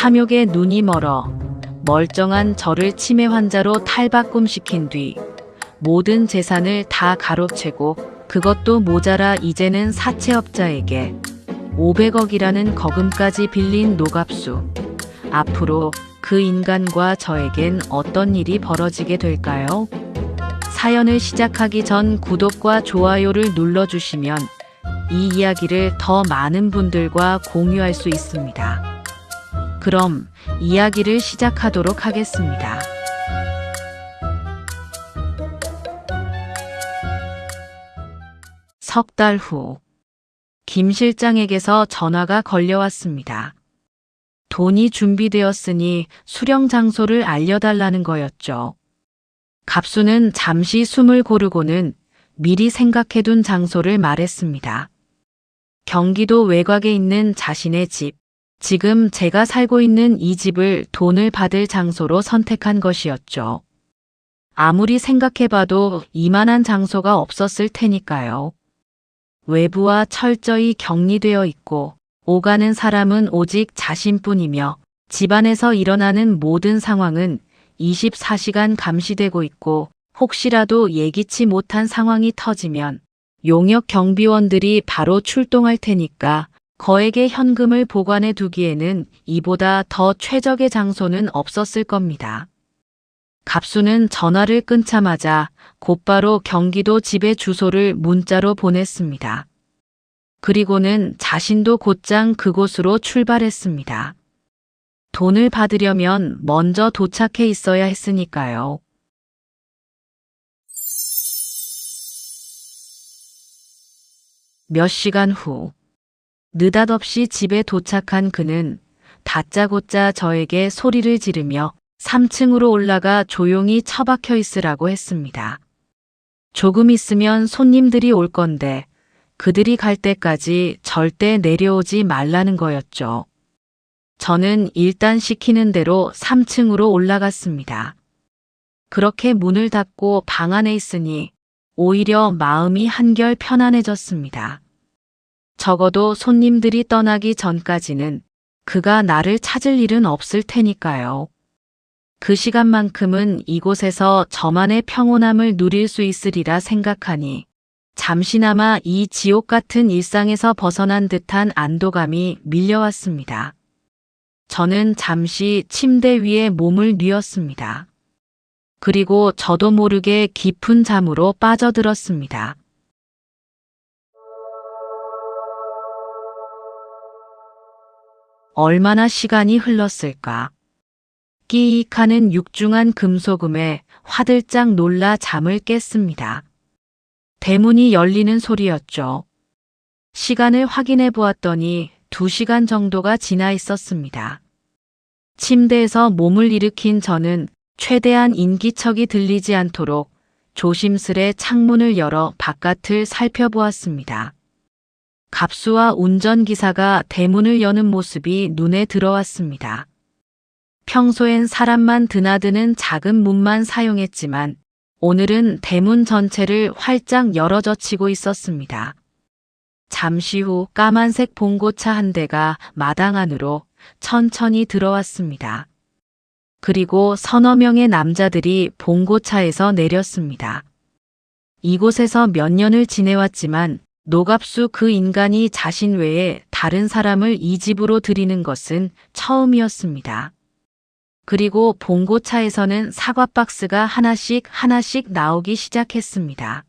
탐욕에 눈이 멀어 멀쩡한 저를 치매 환자로 탈바꿈시킨 뒤 모든 재산을 다 가로채고 그것도 모자라 이제는 사채업자에게 500억이라는 거금까지 빌린 노갑수. 앞으로 그 인간과 저에겐 어떤 일이 벌어지게 될까요? 사연을 시작하기 전 구독과 좋아요를 눌러주시면 이 이야기를 더 많은 분들과 공유할 수 있습니다. 그럼 이야기를 시작하도록 하겠습니다. 석 달 후, 김 실장에게서 전화가 걸려왔습니다. 돈이 준비되었으니 수령 장소를 알려달라는 거였죠. 갑수는 잠시 숨을 고르고는 미리 생각해둔 장소를 말했습니다. 경기도 외곽에 있는 자신의 집, 지금 제가 살고 있는 이 집을 돈을 받을 장소로 선택한 것이었죠. 아무리 생각해봐도 이만한 장소가 없었을 테니까요. 외부와 철저히 격리되어 있고 오가는 사람은 오직 자신뿐이며 집안에서 일어나는 모든 상황은 24시간 감시되고 있고 혹시라도 예기치 못한 상황이 터지면 용역 경비원들이 바로 출동할 테니까 거액의 현금을 보관해 두기에는 이보다 더 최적의 장소는 없었을 겁니다. 갑수는 전화를 끊자마자 곧바로 경기도 집의 주소를 문자로 보냈습니다. 그리고는 자신도 곧장 그곳으로 출발했습니다. 돈을 받으려면 먼저 도착해 있어야 했으니까요. 몇 시간 후, 느닷없이 집에 도착한 그는 다짜고짜 저에게 소리를 지르며 3층으로 올라가 조용히 처박혀 있으라고 했습니다. 조금 있으면 손님들이 올 건데 그들이 갈 때까지 절대 내려오지 말라는 거였죠. 저는 일단 시키는 대로 3층으로 올라갔습니다. 그렇게 문을 닫고 방 안에 있으니 오히려 마음이 한결 편안해졌습니다. 적어도 손님들이 떠나기 전까지는 그가 나를 찾을 일은 없을 테니까요. 그 시간만큼은 이곳에서 저만의 평온함을 누릴 수 있으리라 생각하니 잠시나마 이 지옥 같은 일상에서 벗어난 듯한 안도감이 밀려왔습니다. 저는 잠시 침대 위에 몸을 뉘었습니다. 그리고 저도 모르게 깊은 잠으로 빠져들었습니다. 얼마나 시간이 흘렀을까? 끼익 하는 육중한 금소금에 화들짝 놀라 잠을 깼습니다. 대문이 열리는 소리였죠. 시간을 확인해 보았더니 2시간 정도가 지나 있었습니다. 침대에서 몸을 일으킨 저는 최대한 인기척이 들리지 않도록 조심스레 창문을 열어 바깥을 살펴보았습니다. 갑수와 운전기사가 대문을 여는 모습이 눈에 들어왔습니다. 평소엔 사람만 드나드는 작은 문만 사용했지만 오늘은 대문 전체를 활짝 열어 젖히고 있었습니다. 잠시 후 까만색 봉고차 한 대가 마당 안으로 천천히 들어왔습니다. 그리고 서너 명의 남자들이 봉고차에서 내렸습니다. 이곳에서 몇 년을 지내왔지만 노갑수 그 인간이 자신 외에 다른 사람을 이 집으로 들이는 것은 처음이었습니다. 그리고 봉고차에서는 사과 박스가 하나씩 나오기 시작했습니다.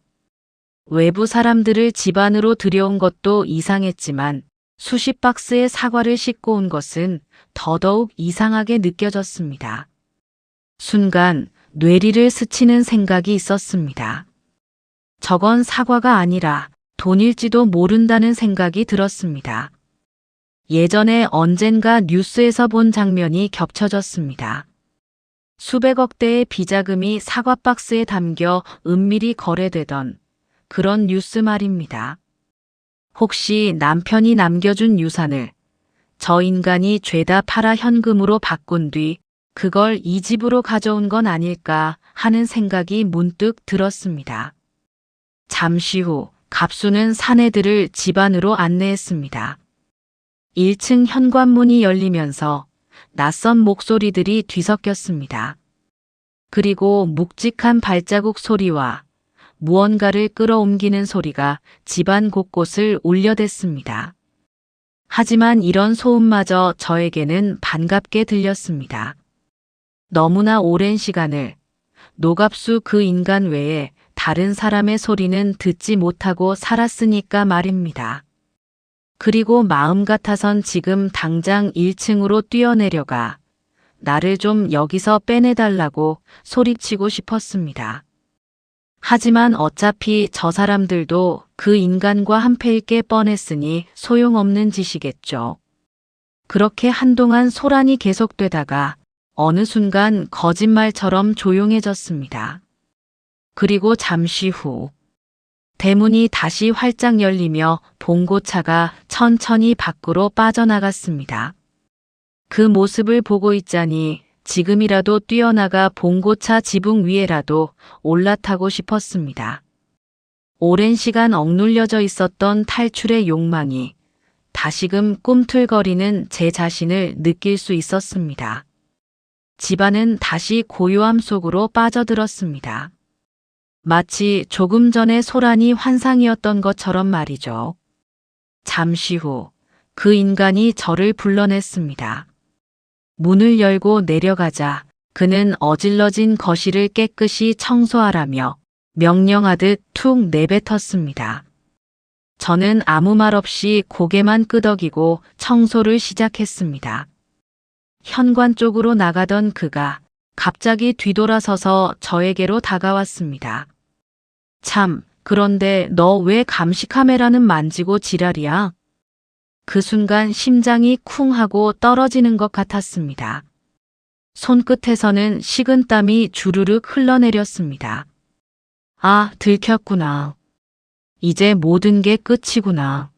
외부 사람들을 집 안으로 들여온 것도 이상했지만 수십 박스의 사과를 싣고 온 것은 더더욱 이상하게 느껴졌습니다. 순간 뇌리를 스치는 생각이 있었습니다. 저건 사과가 아니라 돈일지도 모른다는 생각이 들었습니다. 예전에 언젠가 뉴스에서 본 장면이 겹쳐졌습니다. 수백억 대의 비자금이 사과 박스에 담겨 은밀히 거래되던 그런 뉴스 말입니다. 혹시 남편이 남겨준 유산을 저 인간이 죄다 팔아 현금으로 바꾼 뒤 그걸 이 집으로 가져온 건 아닐까 하는 생각이 문득 들었습니다. 잠시 후 갑수는 사내들을 집 안으로 안내했습니다. 1층 현관문이 열리면서 낯선 목소리들이 뒤섞였습니다. 그리고 묵직한 발자국 소리와 무언가를 끌어옮기는 소리가 집안 곳곳을 울려댔습니다. 하지만 이런 소음마저 저에게는 반갑게 들렸습니다. 너무나 오랜 시간을 노갑수 그 인간 외에 다른 사람의 소리는 듣지 못하고 살았으니까 말입니다. 그리고 마음 같아선 지금 당장 1층으로 뛰어내려가 나를 좀 여기서 빼내달라고 소리치고 싶었습니다. 하지만 어차피 저 사람들도 그 인간과 한패일 게 뻔했으니 소용없는 짓이겠죠. 그렇게 한동안 소란이 계속되다가 어느 순간 거짓말처럼 조용해졌습니다. 그리고 잠시 후 대문이 다시 활짝 열리며 봉고차가 천천히 밖으로 빠져나갔습니다. 그 모습을 보고 있자니 지금이라도 뛰어나가 봉고차 지붕 위에라도 올라타고 싶었습니다. 오랜 시간 억눌려져 있었던 탈출의 욕망이 다시금 꿈틀거리는 제 자신을 느낄 수 있었습니다. 집안은 다시 고요함 속으로 빠져들었습니다. 마치 조금 전의 소란이 환상이었던 것처럼 말이죠. 잠시 후 그 인간이 저를 불러냈습니다. 문을 열고 내려가자 그는 어질러진 거실을 깨끗이 청소하라며 명령하듯 툭 내뱉었습니다. 저는 아무 말 없이 고개만 끄덕이고 청소를 시작했습니다. 현관 쪽으로 나가던 그가 갑자기 뒤돌아서서 저에게로 다가왔습니다. 참, 그런데 너 왜 감시 카메라는 만지고 지랄이야? 그 순간 심장이 쿵 하고 떨어지는 것 같았습니다. 손끝에서는 식은땀이 주르륵 흘러내렸습니다. 아, 들켰구나. 이제 모든 게 끝이구나.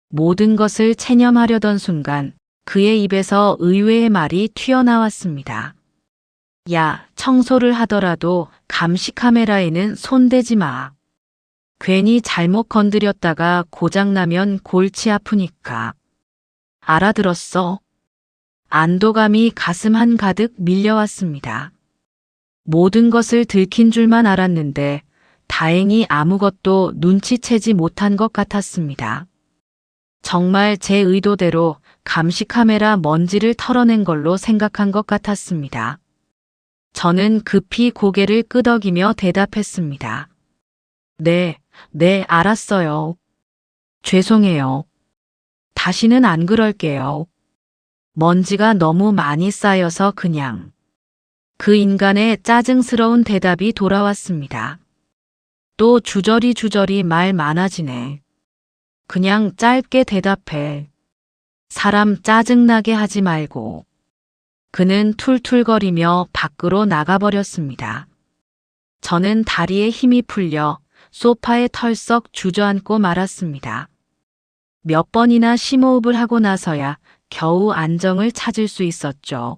모든 것을 체념하려던 순간 그의 입에서 의외의 말이 튀어나왔습니다. 야, 청소를 하더라도 감시 카메라에는 손대지 마. 괜히 잘못 건드렸다가 고장나면 골치 아프니까. 알아들었어? 안도감이 가슴 한가득 밀려왔습니다. 모든 것을 들킨 줄만 알았는데 다행히 아무것도 눈치채지 못한 것 같았습니다. 정말 제 의도대로 감시 카메라 먼지를 털어낸 걸로 생각한 것 같았습니다. 저는 급히 고개를 끄덕이며 대답했습니다. 네, 알았어요. 죄송해요. 다시는 안 그럴게요. 먼지가 너무 많이 쌓여서 그냥. 그 인간의 짜증스러운 대답이 돌아왔습니다. 또 주저리 말 많아지네. 그냥 짧게 대답해. 사람 짜증나게 하지 말고. 그는 툴툴거리며 밖으로 나가버렸습니다. 저는 다리에 힘이 풀려 소파에 털썩 주저앉고 말았습니다. 몇 번이나 심호흡을 하고 나서야 겨우 안정을 찾을 수 있었죠.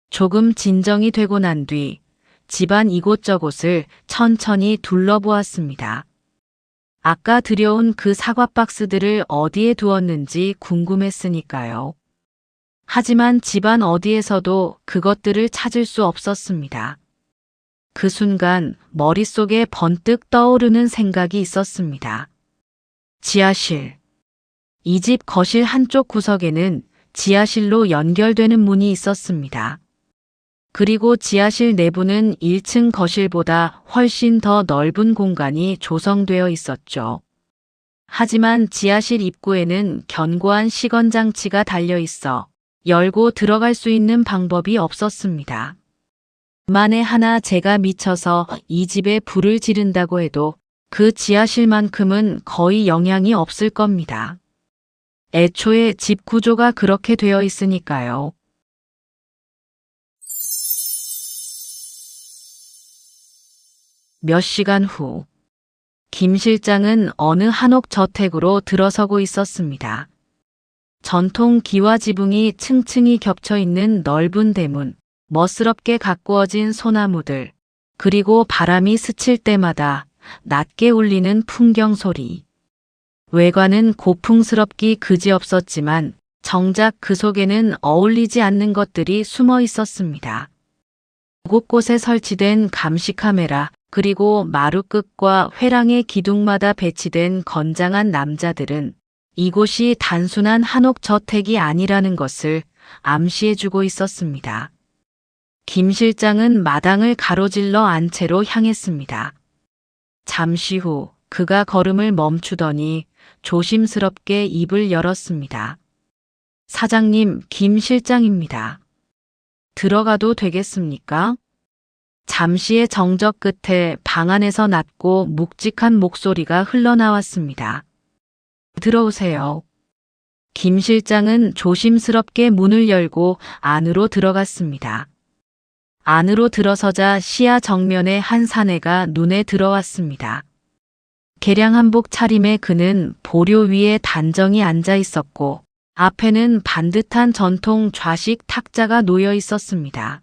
조금 진정이 되고 난 뒤 집안 이곳저곳을 천천히 둘러보았습니다. 아까 들여온 그 사과 박스들을 어디에 두었는지 궁금했으니까요. 하지만 집안 어디에서도 그것들을 찾을 수 없었습니다. 그 순간 머릿속에 번뜩 떠오르는 생각이 있었습니다. 지하실. 이 집 거실 한쪽 구석에는 지하실로 연결되는 문이 있었습니다. 그리고 지하실 내부는 1층 거실보다 훨씬 더 넓은 공간이 조성되어 있었죠. 하지만 지하실 입구에는 견고한 시건 장치가 달려 있어 열고 들어갈 수 있는 방법이 없었습니다. 만에 하나 제가 미쳐서 이 집에 불을 지른다고 해도 그 지하실만큼은 거의 영향이 없을 겁니다. 애초에 집 구조가 그렇게 되어 있으니까요. 몇 시간 후, 김 실장은 어느 한옥 저택으로 들어서고 있었습니다. 전통 기와 지붕이 층층이 겹쳐 있는 넓은 대문, 멋스럽게 가꾸어진 소나무들, 그리고 바람이 스칠 때마다 낮게 울리는 풍경 소리. 외관은 고풍스럽기 그지없었지만 정작 그 속에는 어울리지 않는 것들이 숨어 있었습니다. 곳곳에 설치된 감시 카메라, 그리고 마루 끝과 회랑의 기둥마다 배치된 건장한 남자들은 이곳이 단순한 한옥 저택이 아니라는 것을 암시해주고 있었습니다. 김 실장은 마당을 가로질러 안채로 향했습니다. 잠시 후 그가 걸음을 멈추더니 조심스럽게 입을 열었습니다. 사장님, 김 실장입니다. 들어가도 되겠습니까? 잠시의 정적 끝에 방 안에서 낮고 묵직한 목소리가 흘러나왔습니다. 들어오세요. 김 실장은 조심스럽게 문을 열고 안으로 들어갔습니다. 안으로 들어서자 시야 정면에 한 사내가 눈에 들어왔습니다. 개량 한복 차림의 그는 보료 위에 단정히 앉아 있었고 앞에는 반듯한 전통 좌식 탁자가 놓여 있었습니다.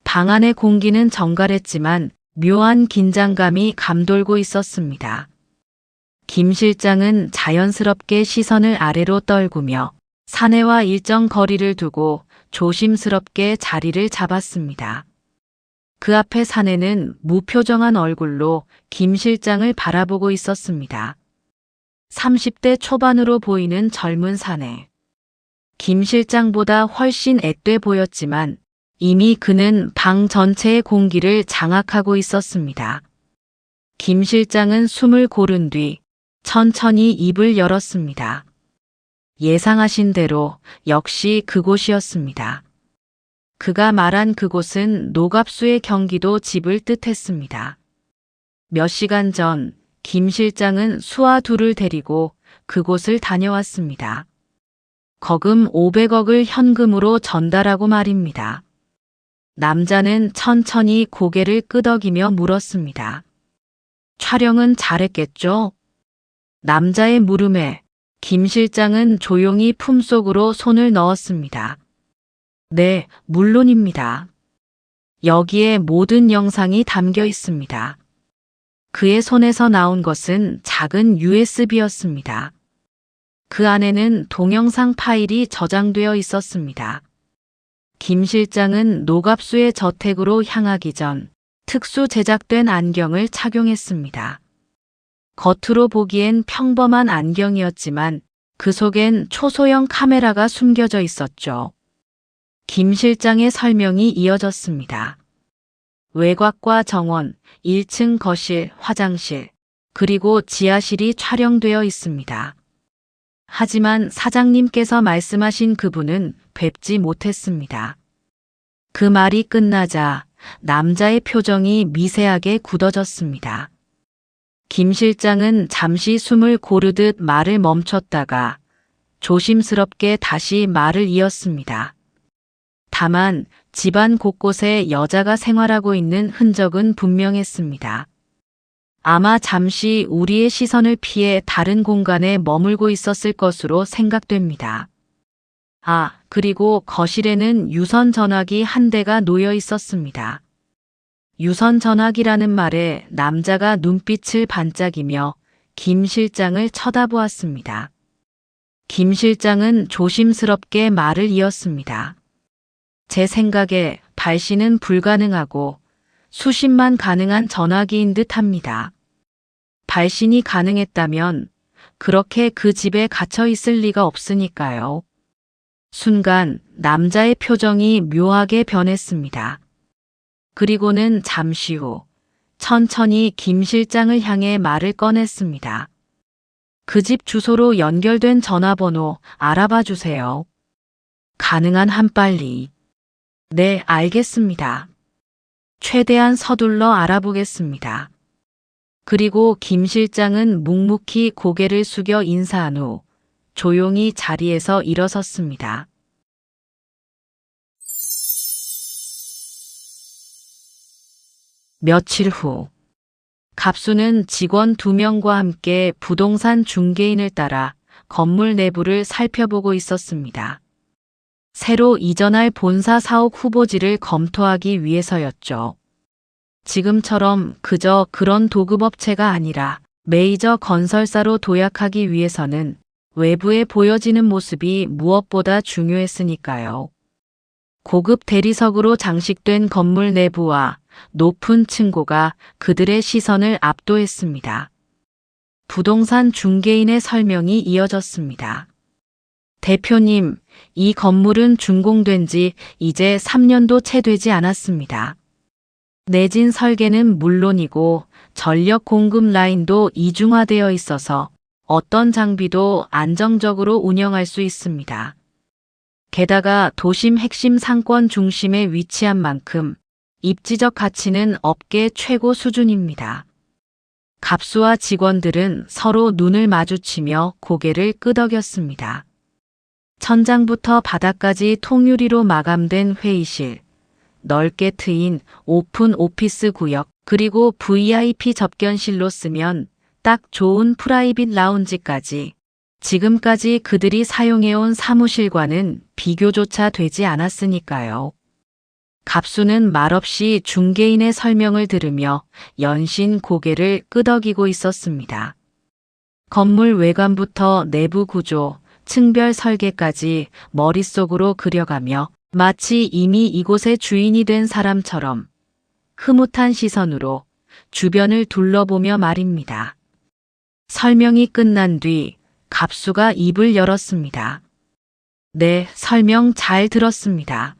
방 안의 공기는 정갈했지만 묘한 긴장감이 감돌고 있었습니다. 김 실장은 자연스럽게 시선을 아래로 떨구며 사내와 일정 거리를 두고 조심스럽게 자리를 잡았습니다. 그 앞에 사내는 무표정한 얼굴로 김 실장을 바라보고 있었습니다. 30대 초반으로 보이는 젊은 사내. 김 실장보다 훨씬 앳돼 보였지만 이미 그는 방 전체의 공기를 장악하고 있었습니다. 김 실장은 숨을 고른 뒤 천천히 입을 열었습니다. 예상하신 대로 역시 그곳이었습니다. 그가 말한 그곳은 노갑수의 경기도 집을 뜻했습니다. 몇 시간 전 김 실장은 수아 둘을 데리고 그곳을 다녀왔습니다. 거금 500억을 현금으로 전달하고 말입니다. 남자는 천천히 고개를 끄덕이며 물었습니다. 촬영은 잘했겠죠? 남자의 물음에 김 실장은 조용히 품속으로 손을 넣었습니다. 네, 물론입니다. 여기에 모든 영상이 담겨 있습니다. 그의 손에서 나온 것은 작은 USB였습니다. 그 안에는 동영상 파일이 저장되어 있었습니다. 김 실장은 노갑수의 저택으로 향하기 전 특수 제작된 안경을 착용했습니다. 겉으로 보기엔 평범한 안경이었지만 그 속엔 초소형 카메라가 숨겨져 있었죠. 김 실장의 설명이 이어졌습니다. 외곽과 정원, 1층 거실, 화장실, 그리고 지하실이 촬영되어 있습니다. 하지만 사장님께서 말씀하신 그분은 뵙지 못했습니다. 그 말이 끝나자 남자의 표정이 미세하게 굳어졌습니다. 김 실장은 잠시 숨을 고르듯 말을 멈췄다가 조심스럽게 다시 말을 이었습니다. 다만 집안 곳곳에 여자가 생활하고 있는 흔적은 분명했습니다. 아마 잠시 우리의 시선을 피해 다른 공간에 머물고 있었을 것으로 생각됩니다. 아, 그리고 거실에는 유선 전화기 한 대가 놓여 있었습니다. 유선 전화기라는 말에 남자가 눈빛을 반짝이며 김 실장을 쳐다보았습니다. 김 실장은 조심스럽게 말을 이었습니다. 제 생각에 발신은 불가능하고 수신만 가능한 전화기인 듯 합니다. 발신이 가능했다면 그렇게 그 집에 갇혀 있을 리가 없으니까요. 순간 남자의 표정이 묘하게 변했습니다. 그리고는 잠시 후 천천히 김 실장을 향해 말을 꺼냈습니다. 그 집 주소로 연결된 전화번호 알아봐 주세요. 가능한 한 빨리. 네, 알겠습니다. 최대한 서둘러 알아보겠습니다. 그리고 김 실장은 묵묵히 고개를 숙여 인사한 후 조용히 자리에서 일어섰습니다. 며칠 후 갑수는 직원 2명과 함께 부동산 중개인을 따라 건물 내부를 살펴보고 있었습니다. 새로 이전할 본사 사옥 후보지를 검토하기 위해서였죠. 지금처럼 그저 그런 도급업체가 아니라 메이저 건설사로 도약하기 위해서는 외부에 보여지는 모습이 무엇보다 중요했으니까요. 고급 대리석으로 장식된 건물 내부와 높은 층고가 그들의 시선을 압도했습니다. 부동산 중개인의 설명이 이어졌습니다. 대표님, 이 건물은 준공된 지 이제 3년도 채 되지 않았습니다. 내진 설계는 물론이고 전력 공급 라인도 이중화되어 있어서 어떤 장비도 안정적으로 운영할 수 있습니다. 게다가 도심 핵심 상권 중심에 위치한 만큼 입지적 가치는 업계 최고 수준입니다. 갑수와 직원들은 서로 눈을 마주치며 고개를 끄덕였습니다. 천장부터 바닥까지 통유리로 마감된 회의실, 넓게 트인 오픈 오피스 구역, 그리고 VIP 접견실로 쓰면 딱 좋은 프라이빗 라운지까지 지금까지 그들이 사용해온 사무실과는 비교조차 되지 않았으니까요. 갑수는 말없이 중개인의 설명을 들으며 연신 고개를 끄덕이고 있었습니다. 건물 외관부터 내부 구조, 층별 설계까지 머릿속으로 그려가며 마치 이미 이곳의 주인이 된 사람처럼 흐뭇한 시선으로 주변을 둘러보며 말입니다. 설명이 끝난 뒤 갑수가 입을 열었습니다. 네, 설명 잘 들었습니다.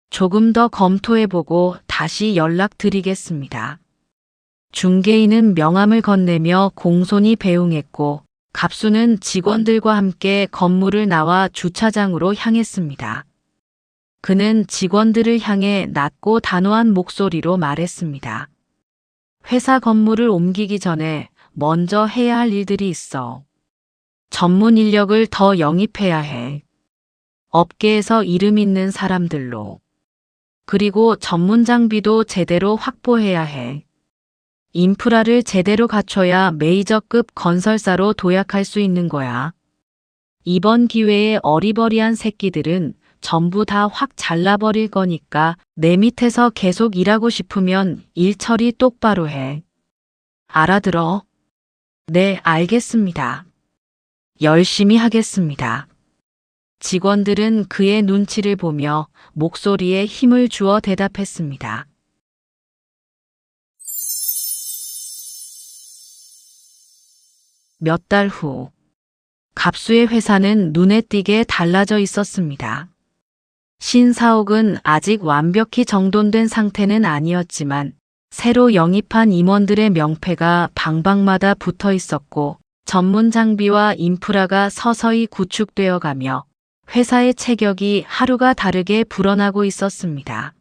조금 더 검토해보고 다시 연락드리겠습니다. 중개인은 명함을 건네며 공손히 배웅했고 갑수는 직원들과 함께 건물을 나와 주차장으로 향했습니다. 그는 직원들을 향해 낮고 단호한 목소리로 말했습니다. 회사 건물을 옮기기 전에 먼저 해야 할 일들이 있어. 전문 인력을 더 영입해야 해. 업계에서 이름 있는 사람들로. 그리고 전문 장비도 제대로 확보해야 해. 인프라를 제대로 갖춰야 메이저급 건설사로 도약할 수 있는 거야. 이번 기회에 어리버리한 새끼들은 전부 다 확 잘라버릴 거니까 내 밑에서 계속 일하고 싶으면 일 처리 똑바로 해. 알아들어? 네, 알겠습니다. 열심히 하겠습니다. 직원들은 그의 눈치를 보며 목소리에 힘을 주어 대답했습니다. 몇 달 후, 갑수의 회사는 눈에 띄게 달라져 있었습니다. 신사옥은 아직 완벽히 정돈된 상태는 아니었지만 새로 영입한 임원들의 명패가 방방마다 붙어 있었고 전문 장비와 인프라가 서서히 구축되어 가며 회사의 체격이 하루가 다르게 불어나고 있었습니다.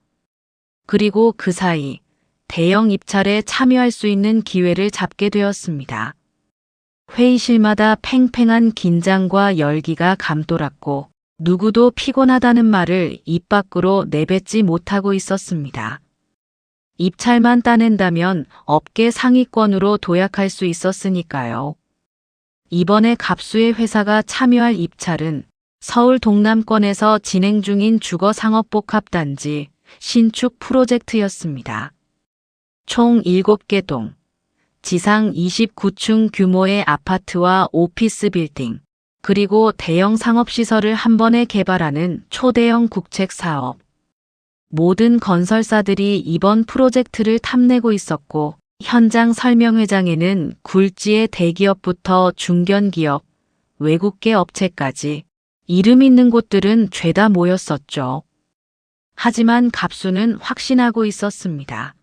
그리고 그 사이 대형 입찰에 참여할 수 있는 기회를 잡게 되었습니다. 회의실마다 팽팽한 긴장과 열기가 감돌았고 누구도 피곤하다는 말을 입 밖으로 내뱉지 못하고 있었습니다. 입찰만 따낸다면 업계 상위권으로 도약할 수 있었으니까요. 이번에 갑수의 회사가 참여할 입찰은 서울 동남권에서 진행 중인 주거상업복합단지 신축 프로젝트였습니다. 총 7개 동, 지상 29층 규모의 아파트와 오피스 빌딩, 그리고 대형 상업시설을 한 번에 개발하는 초대형 국책 사업. 모든 건설사들이 이번 프로젝트를 탐내고 있었고 현장 설명회장에는 굴지의 대기업부터 중견기업, 외국계 업체까지 이름 있는 곳들은 죄다 모였었죠. 하지만 갑수는 확신하고 있었습니다.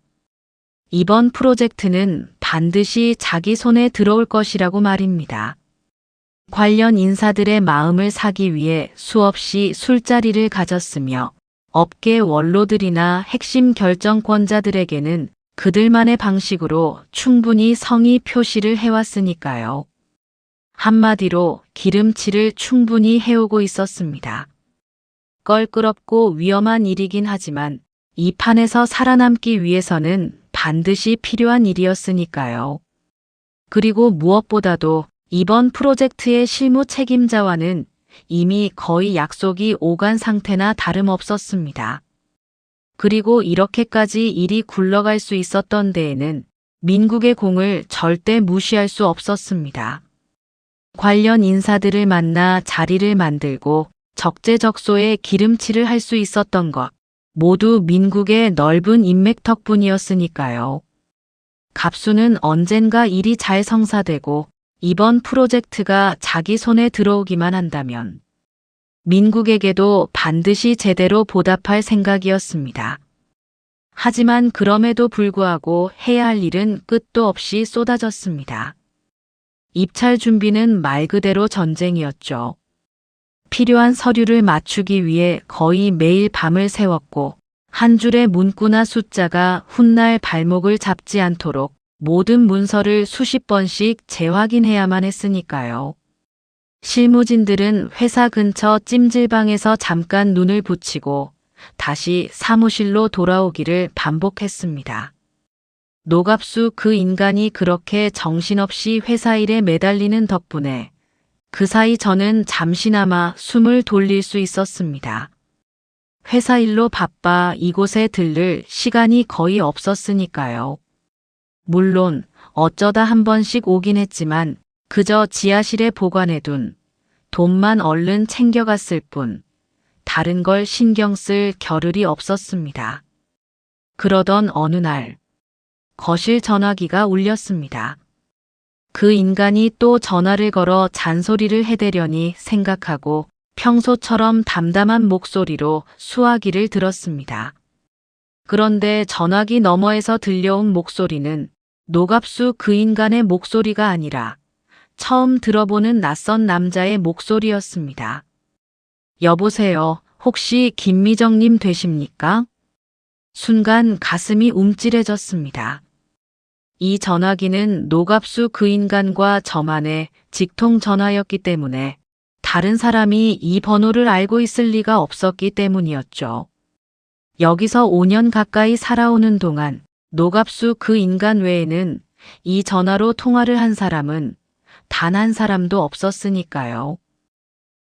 이번 프로젝트는 반드시 자기 손에 들어올 것이라고 말입니다. 관련 인사들의 마음을 사기 위해 수없이 술자리를 가졌으며 업계 원로들이나 핵심 결정권자들에게는 그들만의 방식으로 충분히 성의 표시를 해왔으니까요. 한마디로 기름칠을 충분히 해오고 있었습니다. 껄끄럽고 위험한 일이긴 하지만 이 판에서 살아남기 위해서는 반드시 필요한 일이었으니까요. 그리고 무엇보다도 이번 프로젝트의 실무 책임자와는 이미 거의 약속이 오간 상태나 다름없었습니다. 그리고 이렇게까지 일이 굴러갈 수 있었던 데에는 민국의 공을 절대 무시할 수 없었습니다. 관련 인사들을 만나 자리를 만들고 적재적소에 기름칠을 할 수 있었던 것, 모두 민국의 넓은 인맥 덕분이었으니까요. 갑수는 언젠가 일이 잘 성사되고 이번 프로젝트가 자기 손에 들어오기만 한다면 민국에게도 반드시 제대로 보답할 생각이었습니다. 하지만 그럼에도 불구하고 해야 할 일은 끝도 없이 쏟아졌습니다. 입찰 준비는 말 그대로 전쟁이었죠. 필요한 서류를 맞추기 위해 거의 매일 밤을 새웠고 한 줄의 문구나 숫자가 훗날 발목을 잡지 않도록 모든 문서를 수십 번씩 재확인해야만 했으니까요. 실무진들은 회사 근처 찜질방에서 잠깐 눈을 붙이고 다시 사무실로 돌아오기를 반복했습니다. 노갑수 그 인간이 그렇게 정신없이 회사 일에 매달리는 덕분에 그 사이 저는 잠시나마 숨을 돌릴 수 있었습니다. 회사 일로 바빠 이곳에 들를 시간이 거의 없었으니까요. 물론 어쩌다 한 번씩 오긴 했지만 그저 지하실에 보관해둔 돈만 얼른 챙겨갔을 뿐 다른 걸 신경 쓸 겨를이 없었습니다. 그러던 어느 날 거실 전화기가 울렸습니다. 그 인간이 또 전화를 걸어 잔소리를 해대려니 생각하고 평소처럼 담담한 목소리로 수화기를 들었습니다. 그런데 전화기 너머에서 들려온 목소리는 노갑수 그 인간의 목소리가 아니라 처음 들어보는 낯선 남자의 목소리였습니다. 여보세요. 혹시 김미정님 되십니까? 순간 가슴이 움찔해졌습니다. 이 전화기는 노갑수 그 인간과 저만의 직통 전화였기 때문에 다른 사람이 이 번호를 알고 있을 리가 없었기 때문이었죠. 여기서 5년 가까이 살아오는 동안 노갑수 그 인간 외에는 이 전화로 통화를 한 사람은 단 한 사람도 없었으니까요.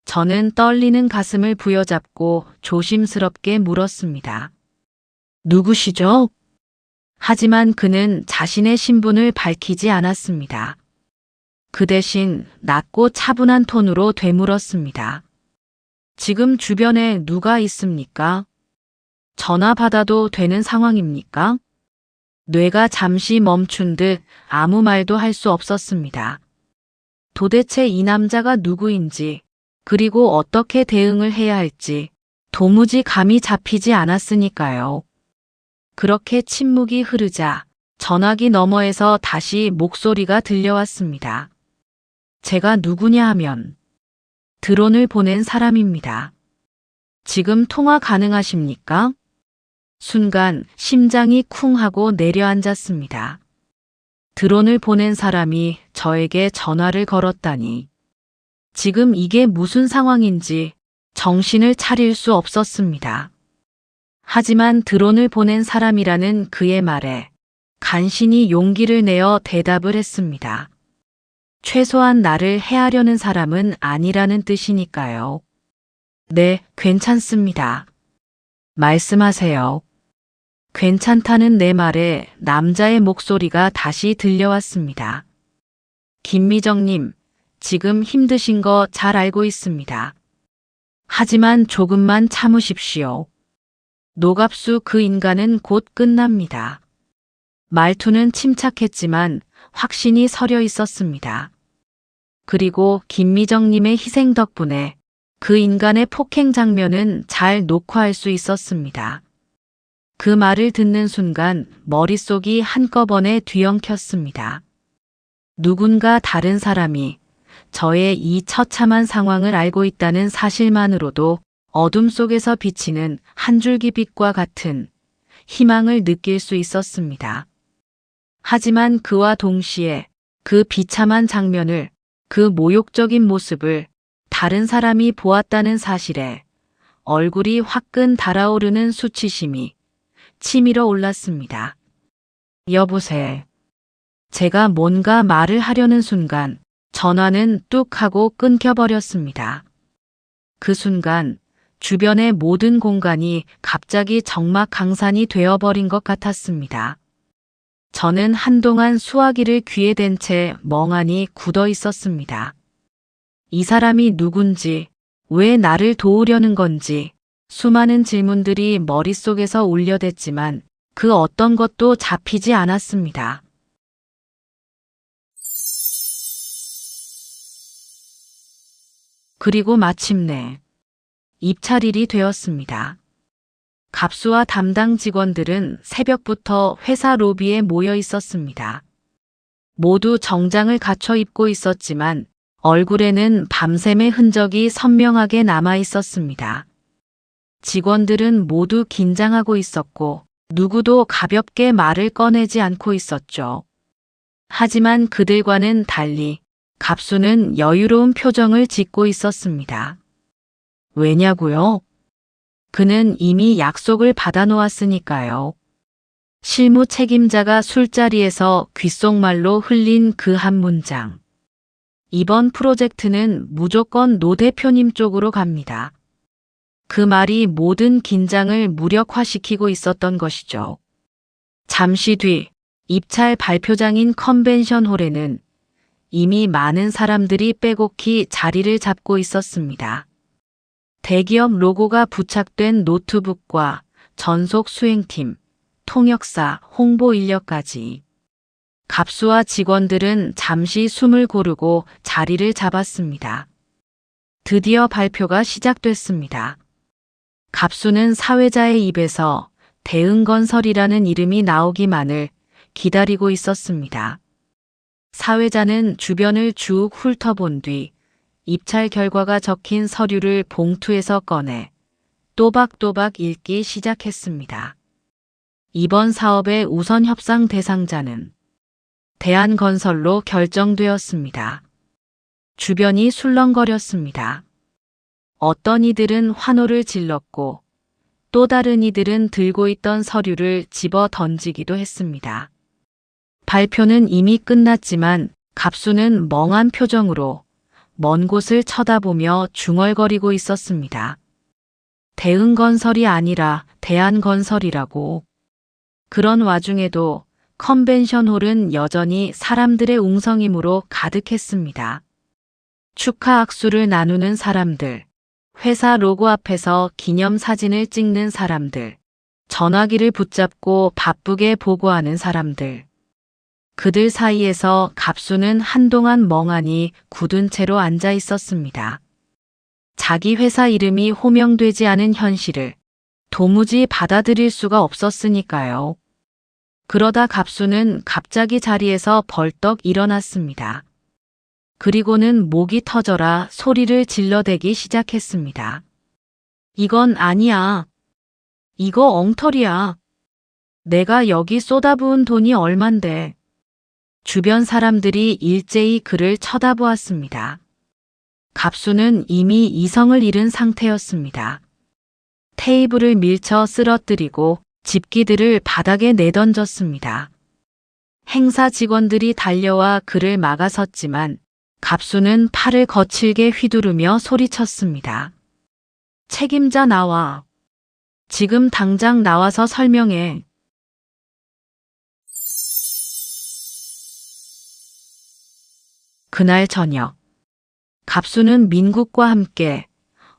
저는 떨리는 가슴을 부여잡고 조심스럽게 물었습니다. 누구시죠? 하지만 그는 자신의 신분을 밝히지 않았습니다. 그 대신 낮고 차분한 톤으로 되물었습니다. 지금 주변에 누가 있습니까? 전화 받아도 되는 상황입니까? 뇌가 잠시 멈춘 듯 아무 말도 할 수 없었습니다. 도대체 이 남자가 누구인지 그리고 어떻게 대응을 해야 할지 도무지 감이 잡히지 않았으니까요. 그렇게 침묵이 흐르자 전화기 너머에서 다시 목소리가 들려왔습니다. 제가 누구냐 하면 드론을 보낸 사람입니다. 지금 통화 가능하십니까? 순간 심장이 쿵 하고 내려앉았습니다. 드론을 보낸 사람이 저에게 전화를 걸었다니. 지금 이게 무슨 상황인지 정신을 차릴 수 없었습니다. 하지만 드론을 보낸 사람이라는 그의 말에 간신히 용기를 내어 대답을 했습니다. 최소한 나를 해하려는 사람은 아니라는 뜻이니까요. 네, 괜찮습니다. 말씀하세요. 괜찮다는 내 말에 남자의 목소리가 다시 들려왔습니다. 김미정님, 지금 힘드신 거 잘 알고 있습니다. 하지만 조금만 참으십시오. 노갑수 그 인간은 곧 끝납니다. 말투는 침착했지만 확신이 서려 있었습니다. 그리고 김미정님의 희생 덕분에 그 인간의 폭행 장면은 잘 녹화할 수 있었습니다. 그 말을 듣는 순간 머릿속이 한꺼번에 뒤엉켰습니다. 누군가 다른 사람이 저의 이 처참한 상황을 알고 있다는 사실만으로도 어둠 속에서 비치는 한 줄기 빛과 같은 희망을 느낄 수 있었습니다. 하지만 그와 동시에 그 비참한 장면을, 그 모욕적인 모습을 다른 사람이 보았다는 사실에 얼굴이 화끈 달아오르는 수치심이 치밀어 올랐습니다. 여보세. 제가 뭔가 말을 하려는 순간 전화는 뚝 하고 끊겨버렸습니다. 그 순간 주변의 모든 공간이 갑자기 적막강산이 되어버린 것 같았습니다. 저는 한동안 수화기를 귀에 댄 채 멍하니 굳어 있었습니다. 이 사람이 누군지, 왜 나를 도우려는 건지 수많은 질문들이 머릿속에서 울려댔지만 그 어떤 것도 잡히지 않았습니다. 그리고 마침내 입찰일이 되었습니다. 갑수와 담당 직원들은 새벽부터 회사 로비에 모여 있었습니다. 모두 정장을 갖춰 입고 있었지만 얼굴에는 밤샘의 흔적이 선명하게 남아 있었습니다. 직원들은 모두 긴장하고 있었고 누구도 가볍게 말을 꺼내지 않고 있었죠. 하지만 그들과는 달리 갑수는 여유로운 표정을 짓고 있었습니다. 왜냐고요? 그는 이미 약속을 받아놓았으니까요. 실무 책임자가 술자리에서 귓속말로 흘린 그 한 문장. 이번 프로젝트는 무조건 노 대표님 쪽으로 갑니다. 그 말이 모든 긴장을 무력화시키고 있었던 것이죠. 잠시 뒤 입찰 발표장인 컨벤션홀에는 이미 많은 사람들이 빼곡히 자리를 잡고 있었습니다. 대기업 로고가 부착된 노트북과 전속 수행팀, 통역사, 홍보 인력까지. 갑수와 직원들은 잠시 숨을 고르고 자리를 잡았습니다. 드디어 발표가 시작됐습니다. 갑수는 사회자의 입에서 대응건설이라는 이름이 나오기만을 기다리고 있었습니다. 사회자는 주변을 쭉 훑어본 뒤 입찰 결과가 적힌 서류를 봉투에서 꺼내 또박또박 읽기 시작했습니다. 이번 사업의 우선 협상 대상자는 대한건설로 결정되었습니다. 주변이 술렁거렸습니다. 어떤 이들은 환호를 질렀고 또 다른 이들은 들고 있던 서류를 집어 던지기도 했습니다. 발표는 이미 끝났지만 갑수는 멍한 표정으로 먼 곳을 쳐다보며 중얼거리고 있었습니다. 대응건설이 아니라 대한건설이라고. 그런 와중에도 컨벤션홀은 여전히 사람들의 웅성임으로 가득했습니다. 축하 악수를 나누는 사람들, 회사 로고 앞에서 기념사진을 찍는 사람들, 전화기를 붙잡고 바쁘게 보고하는 사람들. 그들 사이에서 갑수는 한동안 멍하니 굳은 채로 앉아 있었습니다. 자기 회사 이름이 호명되지 않은 현실을 도무지 받아들일 수가 없었으니까요. 그러다 갑수는 갑자기 자리에서 벌떡 일어났습니다. 그리고는 목이 터져라 소리를 질러대기 시작했습니다. 이건 아니야. 이거 엉터리야. 내가 여기 쏟아부은 돈이 얼만데. 주변 사람들이 일제히 그를 쳐다보았습니다. 갑수는 이미 이성을 잃은 상태였습니다. 테이블을 밀쳐 쓰러뜨리고 집기들을 바닥에 내던졌습니다. 행사 직원들이 달려와 그를 막아섰지만 갑수는 팔을 거칠게 휘두르며 소리쳤습니다. 책임자 나와. 지금 당장 나와서 설명해. 그날 저녁, 갑수는 민국과 함께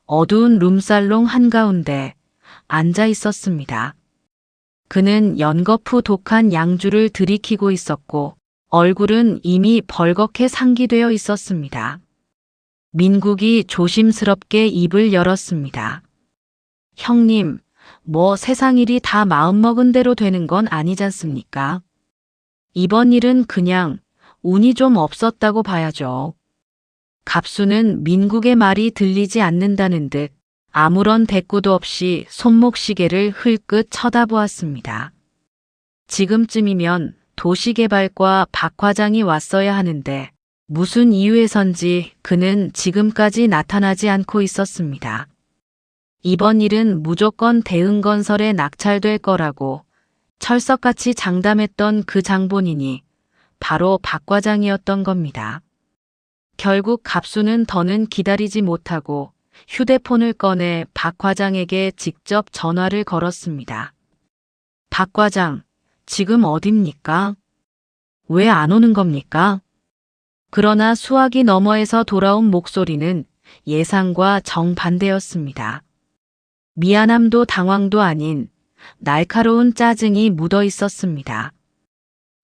어두운 룸살롱 한가운데 앉아 있었습니다. 그는 연거푸 독한 양주를 들이키고 있었고 얼굴은 이미 벌겋게 상기되어 있었습니다. 민국이 조심스럽게 입을 열었습니다. 형님, 뭐 세상 일이 다 마음먹은 대로 되는 건 아니잖습니까? 이번 일은 그냥 운이 좀 없었다고 봐야죠. 갑수는 민국의 말이 들리지 않는다는 듯 아무런 대꾸도 없이 손목시계를 흘끗 쳐다보았습니다. 지금쯤이면 도시개발과 박 과장이 왔어야 하는데 무슨 이유에선지 그는 지금까지 나타나지 않고 있었습니다. 이번 일은 무조건 대응건설에 낙찰될 거라고 철석같이 장담했던 그 장본인이 바로 박 과장이었던 겁니다. 결국 갑수는 더는 기다리지 못하고 휴대폰을 꺼내 박 과장에게 직접 전화를 걸었습니다. 박 과장, 지금 어딥니까? 왜 안 오는 겁니까? 그러나 수화기 너머에서 돌아온 목소리는 예상과 정반대였습니다. 미안함도 당황도 아닌 날카로운 짜증이 묻어 있었습니다.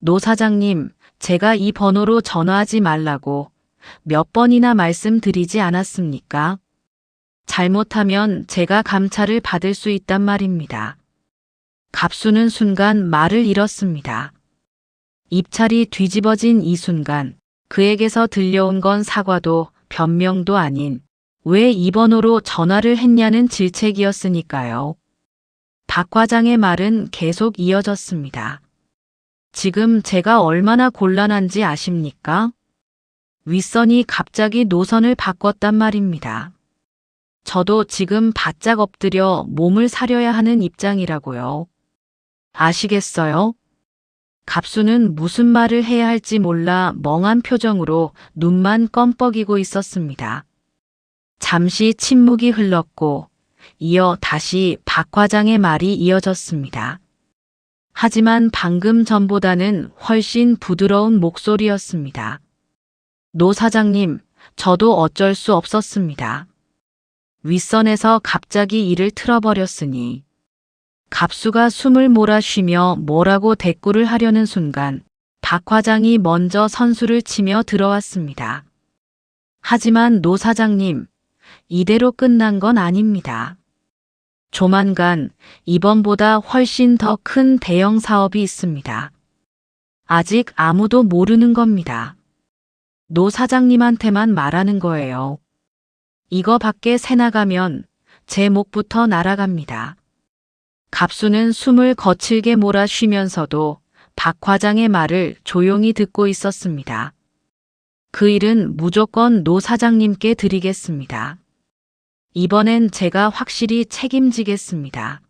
노 사장님, 제가 이 번호로 전화하지 말라고 몇 번이나 말씀드리지 않았습니까? 잘못하면 제가 감찰을 받을 수 있단 말입니다. 갑수는 순간 말을 잃었습니다. 입찰이 뒤집어진 이 순간 그에게서 들려온 건 사과도 변명도 아닌 왜 이 번호로 전화를 했냐는 질책이었으니까요. 박 과장의 말은 계속 이어졌습니다. 지금 제가 얼마나 곤란한지 아십니까? 윗선이 갑자기 노선을 바꿨단 말입니다. 저도 지금 바짝 엎드려 몸을 사려야 하는 입장이라고요. 아시겠어요? 갑수는 무슨 말을 해야 할지 몰라 멍한 표정으로 눈만 껌뻑이고 있었습니다. 잠시 침묵이 흘렀고 이어 다시 박 과장의 말이 이어졌습니다. 하지만 방금 전보다는 훨씬 부드러운 목소리였습니다. 노 사장님, 저도 어쩔 수 없었습니다. 윗선에서 갑자기 일을 틀어버렸으니. 갑수가 숨을 몰아쉬며 뭐라고 대꾸를 하려는 순간 박 과장이 먼저 선수를 치며 들어왔습니다. 하지만 노 사장님, 이대로 끝난 건 아닙니다. 조만간 이번보다 훨씬 더 큰 대형 사업이 있습니다. 아직 아무도 모르는 겁니다. 노 사장님한테만 말하는 거예요. 이거 밖에 새나가면 제 목부터 날아갑니다. 갑수는 숨을 거칠게 몰아쉬면서도 박 과장의 말을 조용히 듣고 있었습니다. 그 일은 무조건 노 사장님께 드리겠습니다. 이번엔 제가 확실히 책임지겠습니다.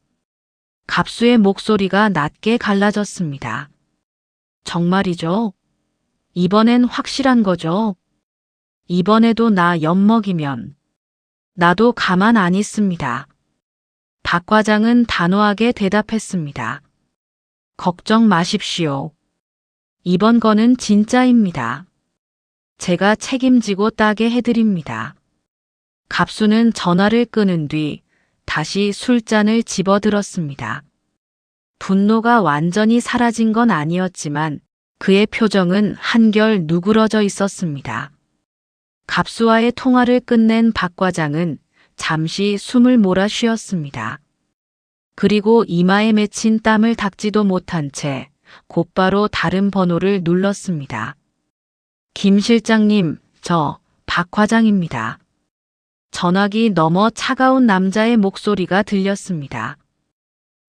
갑수의 목소리가 낮게 갈라졌습니다. 정말이죠? 이번엔 확실한 거죠? 이번에도 나 엿먹이면 나도 가만 안 있습니다. 박 과장은 단호하게 대답했습니다. 걱정 마십시오. 이번 거는 진짜입니다. 제가 책임지고 따게 해드립니다. 갑수는 전화를 끊은 뒤 다시 술잔을 집어들었습니다. 분노가 완전히 사라진 건 아니었지만 그의 표정은 한결 누그러져 있었습니다. 갑수와의 통화를 끝낸 박 과장은 잠시 숨을 몰아 쉬었습니다. 그리고 이마에 맺힌 땀을 닦지도 못한 채 곧바로 다른 번호를 눌렀습니다. 김 실장님, 저 박 과장입니다. 전화기 너머 차가운 남자의 목소리가 들렸습니다.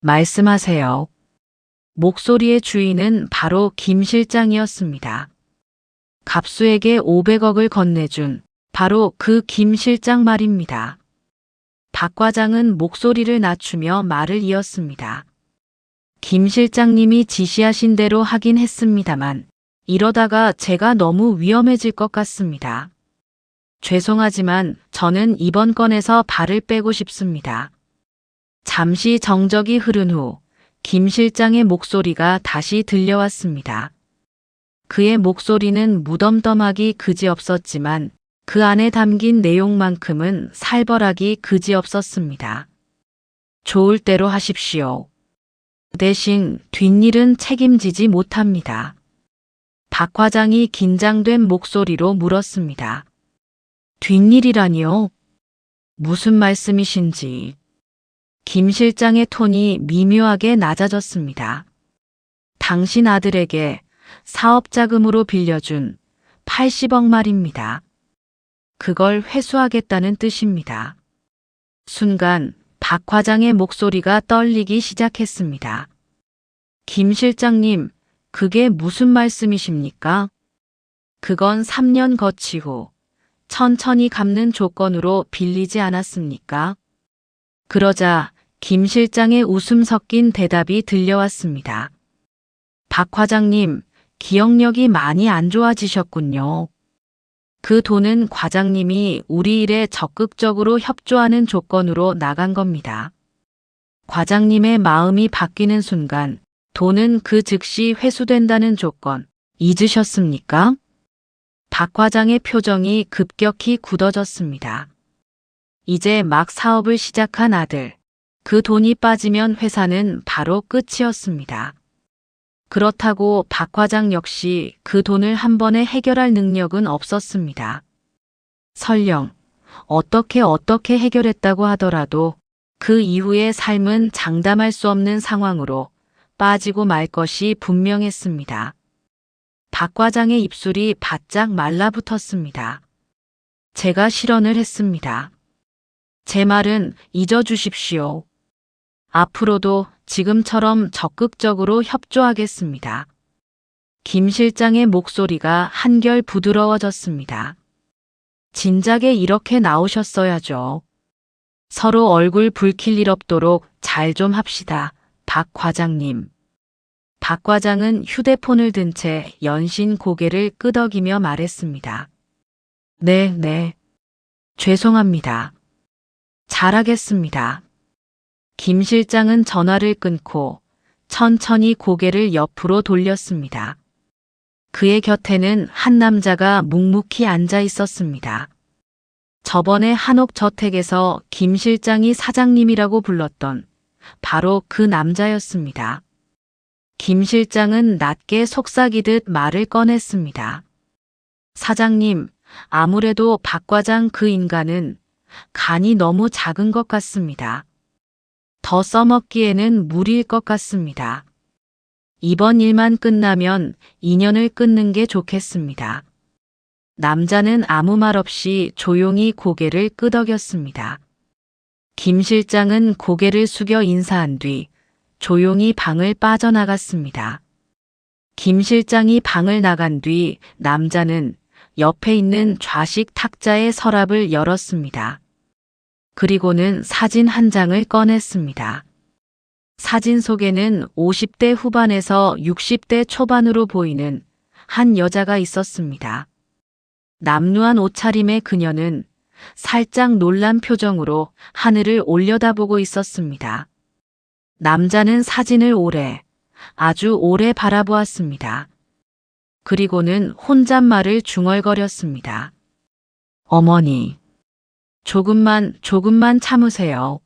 말씀하세요. 목소리의 주인은 바로 김 실장이었습니다. 갑수에게 500억을 건네준 바로 그 김 실장 말입니다. 박 과장은 목소리를 낮추며 말을 이었습니다. 김 실장님이 지시하신 대로 하긴 했습니다만 이러다가 제가 너무 위험해질 것 같습니다. 죄송하지만 저는 이번 건에서 발을 빼고 싶습니다. 잠시 정적이 흐른 후 김 실장의 목소리가 다시 들려왔습니다. 그의 목소리는 무덤덤하기 그지없었지만 그 안에 담긴 내용만큼은 살벌하기 그지없었습니다. 좋을 대로 하십시오. 대신 뒷일은 책임지지 못합니다. 박 과장이 긴장된 목소리로 물었습니다. 뒷일이라니요? 무슨 말씀이신지. 김 실장의 톤이 미묘하게 낮아졌습니다. 당신 아들에게 사업 자금으로 빌려준 80억 말입니다. 그걸 회수하겠다는 뜻입니다. 순간 박 과장의 목소리가 떨리기 시작했습니다. 김 실장님, 그게 무슨 말씀이십니까? 그건 3년 거치 후 천천히 갚는 조건으로 빌리지 않았습니까? 그러자 김 실장의 웃음 섞인 대답이 들려왔습니다. 박 과장님, 기억력이 많이 안 좋아지셨군요. 그 돈은 과장님이 우리 일에 적극적으로 협조하는 조건으로 나간 겁니다. 과장님의 마음이 바뀌는 순간 돈은 그 즉시 회수된다는 조건 잊으셨습니까? 박 과장의 표정이 급격히 굳어졌습니다. 이제 막 사업을 시작한 아들. 그 돈이 빠지면 회사는 바로 끝이었습니다. 그렇다고 박 과장 역시 그 돈을 한 번에 해결할 능력은 없었습니다. 설령 어떻게 해결했다고 하더라도 그 이후의 삶은 장담할 수 없는 상황으로 빠지고 말 것이 분명했습니다. 박 과장의 입술이 바짝 말라붙었습니다. 제가 실언을 했습니다. 제 말은 잊어주십시오. 앞으로도 지금처럼 적극적으로 협조하겠습니다. 김 실장의 목소리가 한결 부드러워졌습니다. 진작에 이렇게 나오셨어야죠. 서로 얼굴 붉힐 일 없도록 잘 좀 합시다, 박 과장님. 박 과장은 휴대폰을 든 채 연신 고개를 끄덕이며 말했습니다. 네. 죄송합니다. 잘하겠습니다. 김 실장은 전화를 끊고 천천히 고개를 옆으로 돌렸습니다. 그의 곁에는 한 남자가 묵묵히 앉아 있었습니다. 저번에 한옥저택에서 김 실장이 사장님이라고 불렀던 바로 그 남자였습니다. 김 실장은 낮게 속삭이듯 말을 꺼냈습니다. 사장님, 아무래도 박 과장 그 인간은 간이 너무 작은 것 같습니다. 더 써먹기에는 무리일 것 같습니다. 이번 일만 끝나면 인연을 끊는 게 좋겠습니다. 남자는 아무 말 없이 조용히 고개를 끄덕였습니다. 김 실장은 고개를 숙여 인사한 뒤 조용히 방을 빠져나갔습니다. 김 실장이 방을 나간 뒤 남자는 옆에 있는 좌식 탁자의 서랍을 열었습니다. 그리고는 사진 한 장을 꺼냈습니다. 사진 속에는 50대 후반에서 60대 초반으로 보이는 한 여자가 있었습니다. 남루한 옷차림의 그녀는 살짝 놀란 표정으로 하늘을 올려다보고 있었습니다. 남자는 사진을 아주 오래 바라보았습니다. 그리고는 혼잣말을 중얼거렸습니다. 어머니, 조금만 참으세요.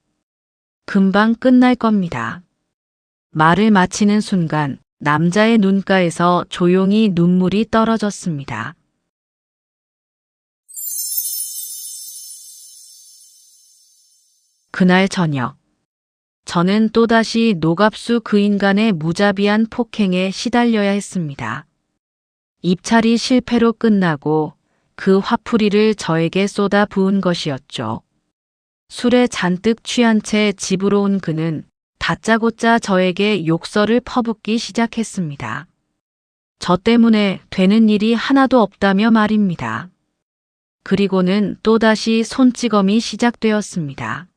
금방 끝날 겁니다. 말을 마치는 순간 남자의 눈가에서 조용히 눈물이 떨어졌습니다. 그날 저녁, 저는 또다시 노갑수 그 인간의 무자비한 폭행에 시달려야 했습니다. 입찰이 실패로 끝나고 그 화풀이를 저에게 쏟아 부은 것이었죠. 술에 잔뜩 취한 채 집으로 온 그는 다짜고짜 저에게 욕설을 퍼붓기 시작했습니다. 저 때문에 되는 일이 하나도 없다며 말입니다. 그리고는 또다시 손찌검이 시작되었습니다.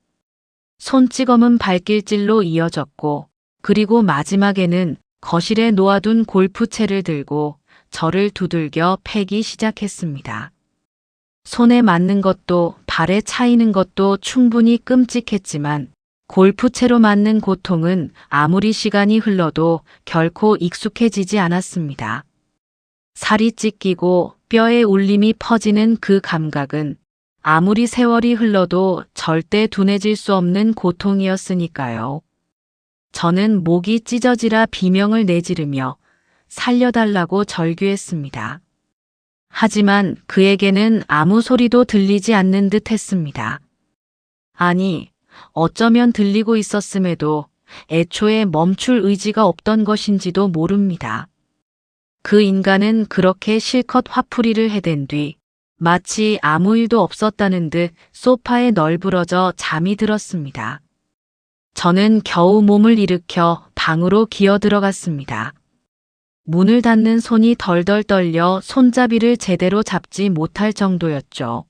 손찌검은 발길질로 이어졌고 그리고 마지막에는 거실에 놓아둔 골프채를 들고 저를 두들겨 패기 시작했습니다. 손에 맞는 것도 발에 차이는 것도 충분히 끔찍했지만 골프채로 맞는 고통은 아무리 시간이 흘러도 결코 익숙해지지 않았습니다. 살이 찢기고 뼈에 울림이 퍼지는 그 감각은 아무리 세월이 흘러도 절대 둔해질 수 없는 고통이었으니까요. 저는 목이 찢어지라 비명을 내지르며 살려달라고 절규했습니다. 하지만 그에게는 아무 소리도 들리지 않는 듯 했습니다. 아니, 어쩌면 들리고 있었음에도 애초에 멈출 의지가 없던 것인지도 모릅니다. 그 인간은 그렇게 실컷 화풀이를 해댄 뒤 마치 아무 일도 없었다는 듯 소파에 널브러져 잠이 들었습니다. 저는 겨우 몸을 일으켜 방으로 기어 들어갔습니다. 문을 닫는 손이 덜덜 떨려 손잡이를 제대로 잡지 못할 정도였죠.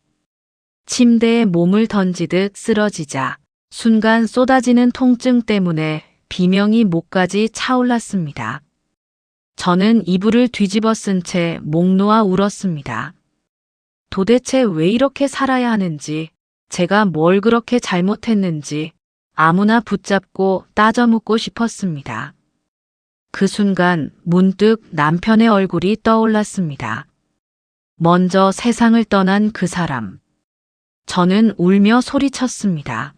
침대에 몸을 던지듯 쓰러지자 순간 쏟아지는 통증 때문에 비명이 목까지 차올랐습니다. 저는 이불을 뒤집어 쓴 채 목 놓아 울었습니다. 도대체 왜 이렇게 살아야 하는지, 제가 뭘 그렇게 잘못했는지 아무나 붙잡고 따져 묻고 싶었습니다. 그 순간 문득 남편의 얼굴이 떠올랐습니다. 먼저 세상을 떠난 그 사람. 저는 울며 소리쳤습니다.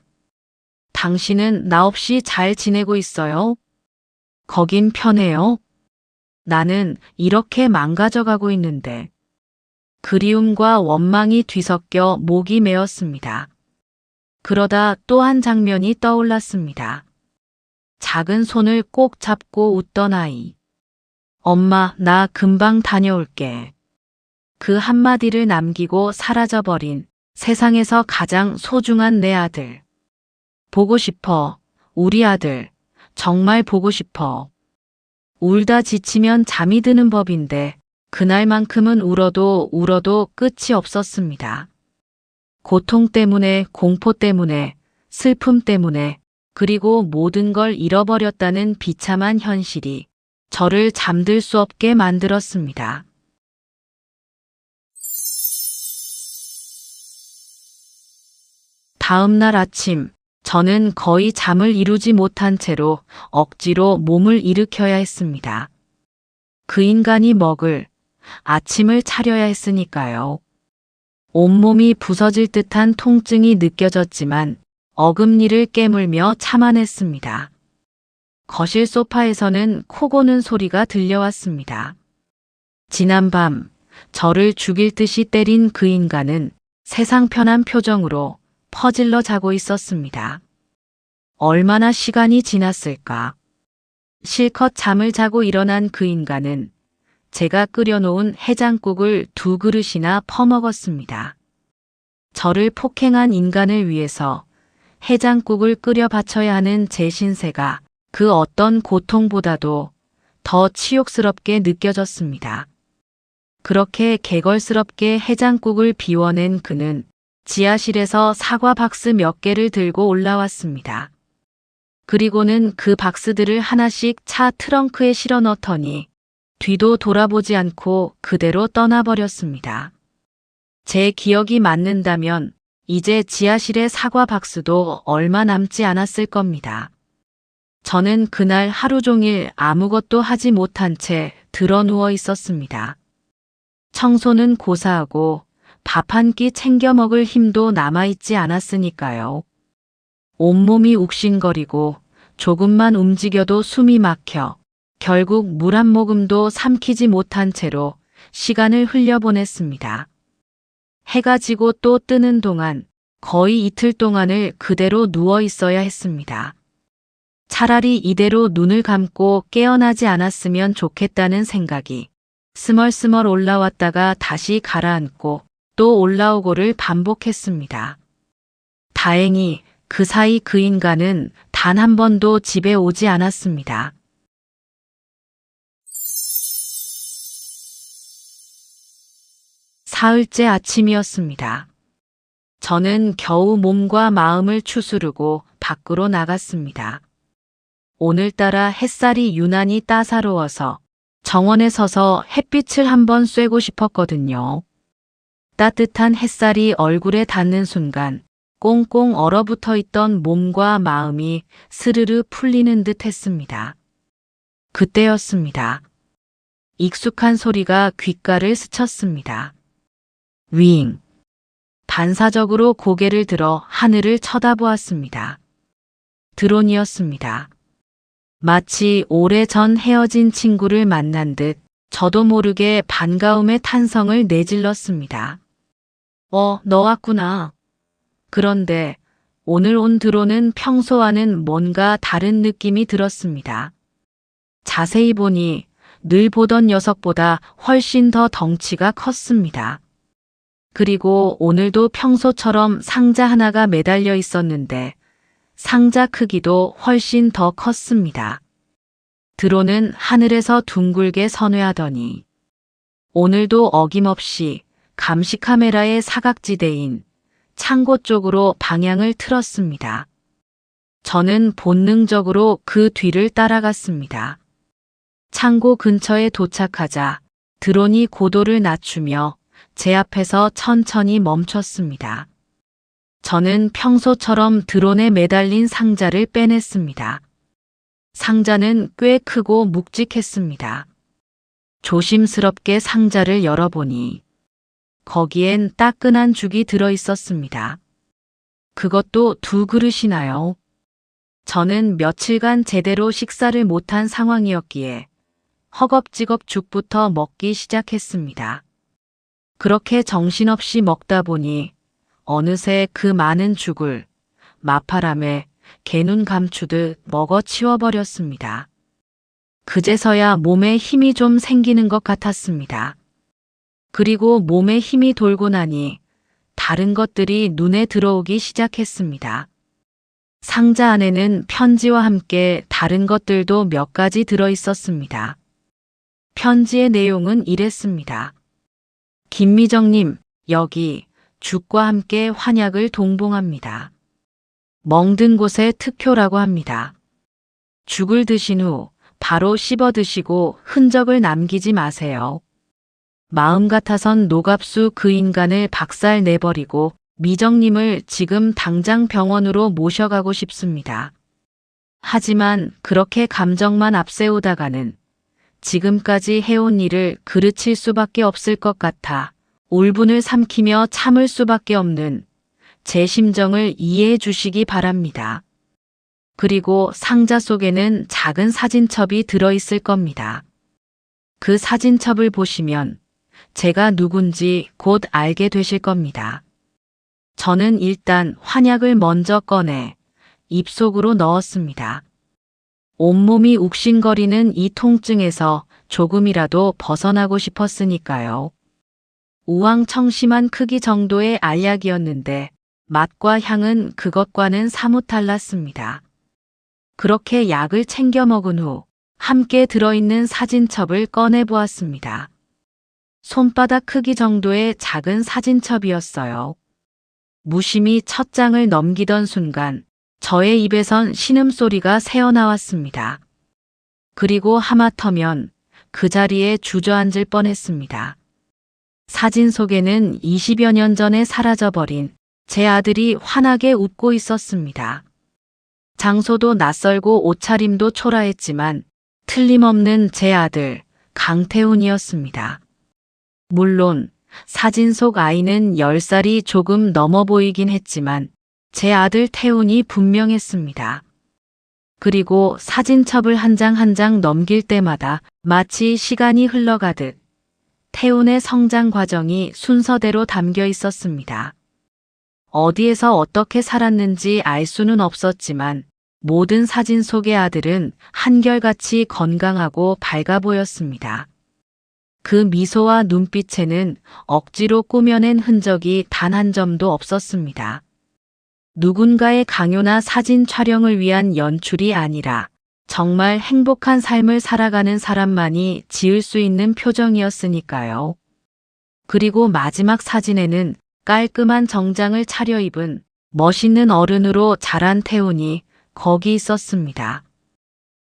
당신은 나 없이 잘 지내고 있어요? 거긴 편해요? 나는 이렇게 망가져가고 있는데. 그리움과 원망이 뒤섞여 목이 메었습니다. 그러다 또 한 장면이 떠올랐습니다. 작은 손을 꼭 잡고 웃던 아이. 엄마, 나 금방 다녀올게. 그 한마디를 남기고 사라져버린 세상에서 가장 소중한 내 아들. 보고 싶어. 우리 아들. 정말 보고 싶어. 울다 지치면 잠이 드는 법인데 그날만큼은 울어도 끝이 없었습니다. 고통 때문에, 공포 때문에, 슬픔 때문에, 그리고 모든 걸 잃어버렸다는 비참한 현실이 저를 잠들 수 없게 만들었습니다. 다음 날 아침, 저는 거의 잠을 이루지 못한 채로 억지로 몸을 일으켜야 했습니다. 그 인간이 먹을 아침을 차려야 했으니까요. 온몸이 부서질 듯한 통증이 느껴졌지만 어금니를 깨물며 참아냈습니다. 거실 소파에서는 코 고는 소리가 들려왔습니다. 지난밤 저를 죽일 듯이 때린 그 인간은 세상 편한 표정으로 퍼질러 자고 있었습니다. 얼마나 시간이 지났을까? 실컷 잠을 자고 일어난 그 인간은 제가 끓여놓은 해장국을 2그릇이나 퍼먹었습니다. 저를 폭행한 인간을 위해서 해장국을 끓여 바쳐야 하는 제 신세가 그 어떤 고통보다도 더 치욕스럽게 느껴졌습니다. 그렇게 개걸스럽게 해장국을 비워낸 그는 지하실에서 사과 박스 몇 개를 들고 올라왔습니다. 그리고는 그 박스들을 하나씩 차 트렁크에 실어 넣더니 뒤도 돌아보지 않고 그대로 떠나버렸습니다. 제 기억이 맞는다면 이제 지하실의 사과 박스도 얼마 남지 않았을 겁니다. 저는 그날 하루 종일 아무것도 하지 못한 채 드러누워 있었습니다. 청소는 고사하고 밥 한 끼 챙겨 먹을 힘도 남아있지 않았으니까요. 온몸이 욱신거리고 조금만 움직여도 숨이 막혀 결국 물 한 모금도 삼키지 못한 채로 시간을 흘려보냈습니다. 해가 지고 또 뜨는 동안 거의 이틀 동안을 그대로 누워 있어야 했습니다. 차라리 이대로 눈을 감고 깨어나지 않았으면 좋겠다는 생각이 스멀스멀 올라왔다가 다시 가라앉고 또 올라오고를 반복했습니다. 다행히 그 사이 그 인간은 단 한 번도 집에 오지 않았습니다. 사흘째 아침이었습니다. 저는 겨우 몸과 마음을 추스르고 밖으로 나갔습니다. 오늘따라 햇살이 유난히 따사로워서 정원에 서서 햇빛을 한번 쐬고 싶었거든요. 따뜻한 햇살이 얼굴에 닿는 순간 꽁꽁 얼어붙어 있던 몸과 마음이 스르르 풀리는 듯 했습니다. 그때였습니다. 익숙한 소리가 귓가를 스쳤습니다. 윙. 반사적으로 고개를 들어 하늘을 쳐다보았습니다. 드론이었습니다. 마치 오래전 헤어진 친구를 만난 듯 저도 모르게 반가움의 탄성을 내질렀습니다. 너 왔구나. 그런데 오늘 온 드론은 평소와는 뭔가 다른 느낌이 들었습니다. 자세히 보니 늘 보던 녀석보다 훨씬 더 덩치가 컸습니다. 그리고 오늘도 평소처럼 상자 하나가 매달려 있었는데 상자 크기도 훨씬 더 컸습니다. 드론은 하늘에서 둥글게 선회하더니 오늘도 어김없이 감시 카메라의 사각지대인 창고 쪽으로 방향을 틀었습니다. 저는 본능적으로 그 뒤를 따라갔습니다. 창고 근처에 도착하자 드론이 고도를 낮추며 제 앞에서 천천히 멈췄습니다. 저는 평소처럼 드론에 매달린 상자를 빼냈습니다. 상자는 꽤 크고 묵직했습니다. 조심스럽게 상자를 열어보니 거기엔 따끈한 죽이 들어 있었습니다. 그것도 2그릇이나요. 저는 며칠간 제대로 식사를 못한 상황이었기에 허겁지겁 죽부터 먹기 시작했습니다. 그렇게 정신없이 먹다 보니 어느새 그 많은 죽을 마파람에 개눈 감추듯 먹어 치워버렸습니다. 그제서야 몸에 힘이 좀 생기는 것 같았습니다. 그리고 몸에 힘이 돌고 나니 다른 것들이 눈에 들어오기 시작했습니다. 상자 안에는 편지와 함께 다른 것들도 몇 가지 들어 있었습니다. 편지의 내용은 이랬습니다. 김미정님, 여기 죽과 함께 환약을 동봉합니다. 멍든 곳에 특효라고 합니다. 죽을 드신 후 바로 씹어 드시고 흔적을 남기지 마세요. 마음 같아선 노갑수 그 인간을 박살 내버리고 미정님을 지금 당장 병원으로 모셔가고 싶습니다. 하지만 그렇게 감정만 앞세우다가는 지금까지 해온 일을 그르칠 수밖에 없을 것 같아 울분을 삼키며 참을 수밖에 없는 제 심정을 이해해 주시기 바랍니다. 그리고 상자 속에는 작은 사진첩이 들어있을 겁니다. 그 사진첩을 보시면 제가 누군지 곧 알게 되실 겁니다. 저는 일단 환약을 먼저 꺼내 입속으로 넣었습니다. 온몸이 욱신거리는 이 통증에서 조금이라도 벗어나고 싶었으니까요. 우왕청심한 크기 정도의 알약이었는데 맛과 향은 그것과는 사뭇 달랐습니다. 그렇게 약을 챙겨 먹은 후 함께 들어있는 사진첩을 꺼내보았습니다. 손바닥 크기 정도의 작은 사진첩이었어요. 무심히 첫 장을 넘기던 순간 저의 입에선 신음소리가 새어나왔습니다. 그리고 하마터면 그 자리에 주저앉을 뻔했습니다. 사진 속에는 20여 년 전에 사라져버린 제 아들이 환하게 웃고 있었습니다. 장소도 낯설고 옷차림도 초라했지만 틀림없는 제 아들 강태훈이었습니다. 물론 사진 속 아이는 10살이 조금 넘어 보이긴 했지만 제 아들 태훈이 분명했습니다. 그리고 사진첩을 한 장 한 장 넘길 때마다 마치 시간이 흘러가듯 태훈의 성장 과정이 순서대로 담겨 있었습니다. 어디에서 어떻게 살았는지 알 수는 없었지만 모든 사진 속의 아들은 한결같이 건강하고 밝아 보였습니다. 그 미소와 눈빛에는 억지로 꾸며낸 흔적이 단 한 점도 없었습니다. 누군가의 강요나 사진 촬영을 위한 연출이 아니라 정말 행복한 삶을 살아가는 사람만이 지을 수 있는 표정이었으니까요. 그리고 마지막 사진에는 깔끔한 정장을 차려입은 멋있는 어른으로 자란 태훈이 거기 있었습니다.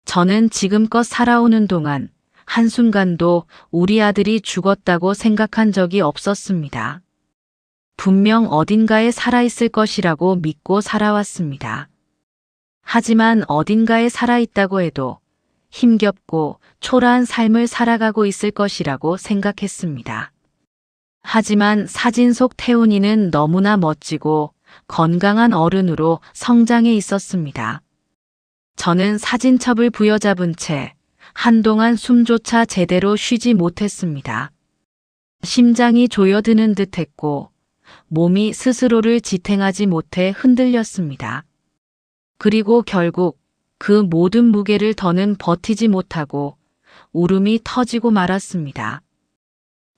저는 지금껏 살아오는 동안 한순간도 우리 아들이 죽었다고 생각한 적이 없었습니다. 분명 어딘가에 살아있을 것이라고 믿고 살아왔습니다. 하지만 어딘가에 살아있다고 해도 힘겹고 초라한 삶을 살아가고 있을 것이라고 생각했습니다. 하지만 사진 속 태훈이는 너무나 멋지고 건강한 어른으로 성장해 있었습니다. 저는 사진첩을 부여잡은 채 한동안 숨조차 제대로 쉬지 못했습니다. 심장이 조여드는 듯했고 몸이 스스로를 지탱하지 못해 흔들렸습니다. 그리고 결국 그 모든 무게를 더는 버티지 못하고 울음이 터지고 말았습니다.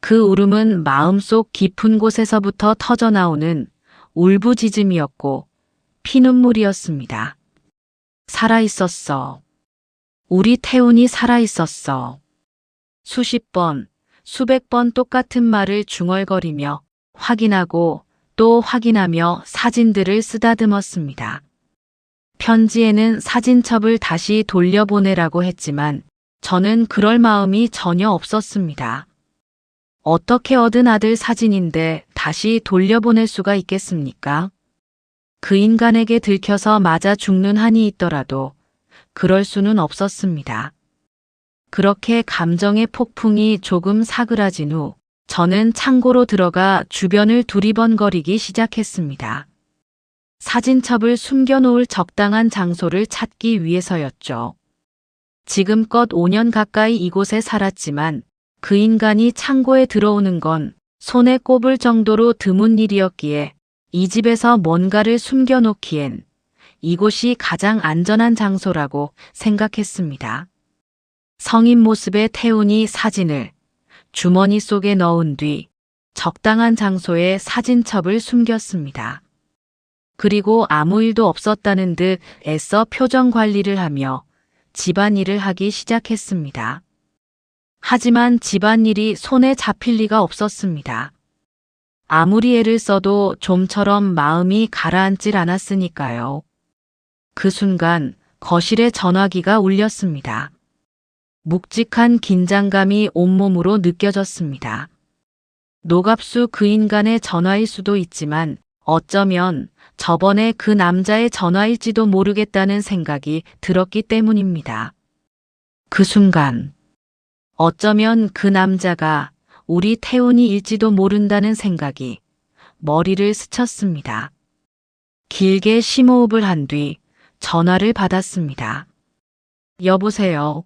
그 울음은 마음속 깊은 곳에서부터 터져나오는 울부짖음이었고 피눈물이었습니다. 살아있었어. 우리 태훈이 살아있었어. 수십 번, 수백 번 똑같은 말을 중얼거리며 확인하고 또 확인하며 사진들을 쓰다듬었습니다. 편지에는 사진첩을 다시 돌려보내라고 했지만 저는 그럴 마음이 전혀 없었습니다. 어떻게 얻은 아들 사진인데 다시 돌려보낼 수가 있겠습니까? 그 인간에게 들켜서 맞아 죽는 한이 있더라도 그럴 수는 없었습니다. 그렇게 감정의 폭풍이 조금 사그라진 후 저는 창고로 들어가 주변을 두리번거리기 시작했습니다. 사진첩을 숨겨놓을 적당한 장소를 찾기 위해서였죠. 지금껏 5년 가까이 이곳에 살았지만 그 인간이 창고에 들어오는 건 손에 꼽을 정도로 드문 일이었기에 이 집에서 뭔가를 숨겨놓기엔 이곳이 가장 안전한 장소라고 생각했습니다. 성인 모습의 태훈이 사진을 주머니 속에 넣은 뒤 적당한 장소에 사진첩을 숨겼습니다. 그리고 아무 일도 없었다는 듯 애써 표정 관리를 하며 집안일을 하기 시작했습니다. 하지만 집안일이 손에 잡힐 리가 없었습니다. 아무리 애를 써도 좀처럼 마음이 가라앉질 않았으니까요. 그 순간 거실에 전화기가 울렸습니다. 묵직한 긴장감이 온몸으로 느껴졌습니다. 노갑수 그 인간의 전화일 수도 있지만 어쩌면 저번에 그 남자의 전화일지도 모르겠다는 생각이 들었기 때문입니다. 그 순간 어쩌면 그 남자가 우리 태훈이일지도 모른다는 생각이 머리를 스쳤습니다. 길게 심호흡을 한 뒤 전화를 받았습니다. 여보세요.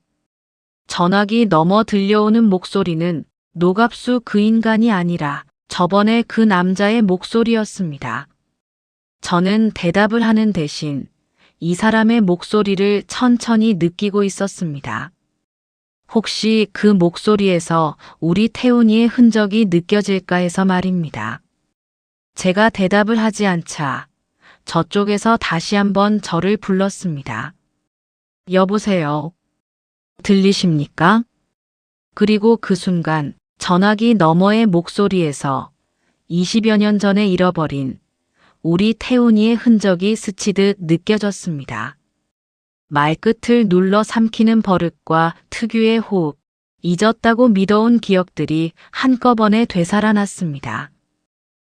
전화기 너머 들려오는 목소리는 노갑수 그 인간이 아니라 저번에 그 남자의 목소리였습니다. 저는 대답을 하는 대신 이 사람의 목소리를 천천히 느끼고 있었습니다. 혹시 그 목소리에서 우리 태훈이의 흔적이 느껴질까 해서 말입니다. 제가 대답을 하지 않자 저쪽에서 다시 한번 저를 불렀습니다. 여보세요. 들리십니까? 그리고 그 순간 전화기 너머의 목소리에서 20여 년 전에 잃어버린 우리 태훈이의 흔적이 스치듯 느껴졌습니다. 말끝을 눌러 삼키는 버릇과 특유의 호흡, 잊었다고 믿어온 기억들이 한꺼번에 되살아났습니다.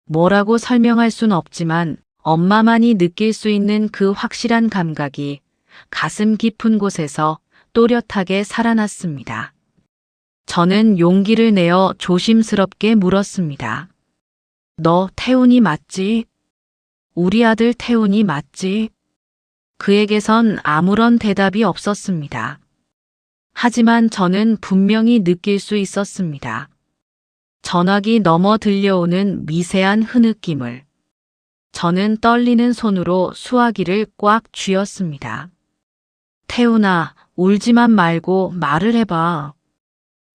뭐라고 설명할 순 없지만 엄마만이 느낄 수 있는 그 확실한 감각이 가슴 깊은 곳에서 또렷하게 살아났습니다. 저는 용기를 내어 조심스럽게 물었습니다. 너 태훈이 맞지? 우리 아들 태훈이 맞지? 그에게선 아무런 대답이 없었습니다. 하지만 저는 분명히 느낄 수 있었습니다. 전화기 너머 들려오는 미세한 흐느낌을. 저는 떨리는 손으로 수화기를 꽉 쥐었습니다. 태훈아, 울지만 말고 말을 해봐.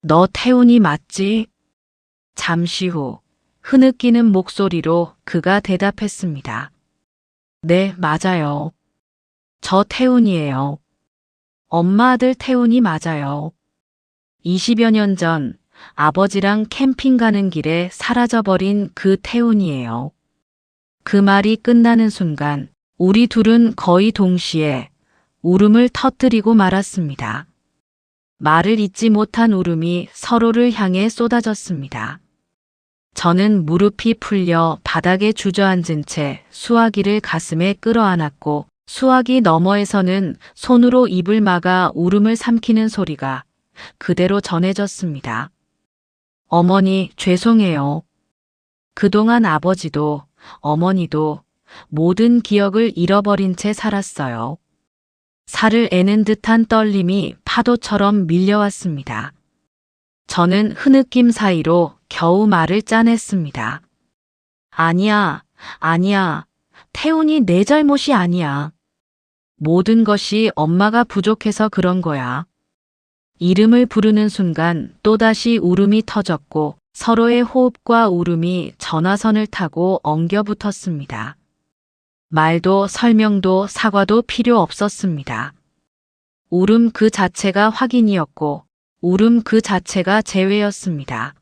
너 태훈이 맞지? 잠시 후 흐느끼는 목소리로 그가 대답했습니다. 네, 맞아요. 저 태훈이에요. 엄마 아들 태훈이 맞아요. 20여 년 전 아버지랑 캠핑 가는 길에 사라져버린 그 태훈이에요. 그 말이 끝나는 순간 우리 둘은 거의 동시에 울음을 터뜨리고 말았습니다. 말을 잇지 못한 울음이 서로를 향해 쏟아졌습니다. 저는 무릎이 풀려 바닥에 주저앉은 채 수화기를 가슴에 끌어안았고 수화기 너머에서는 손으로 입을 막아 울음을 삼키는 소리가 그대로 전해졌습니다. 어머니, 죄송해요. 그동안 아버지도 어머니도 모든 기억을 잃어버린 채 살았어요. 살을 애는 듯한 떨림이 파도처럼 밀려왔습니다. 저는 흐느낌 사이로 겨우 말을 짜냈습니다. 아니야, 아니야. 태훈이 내 잘못이 아니야. 모든 것이 엄마가 부족해서 그런 거야. 이름을 부르는 순간 또다시 울음이 터졌고 서로의 호흡과 울음이 전화선을 타고 엉겨 붙었습니다. 말도 설명도 사과도 필요 없었습니다. 울음 그 자체가 확인이었고 울음 그 자체가 재회였습니다.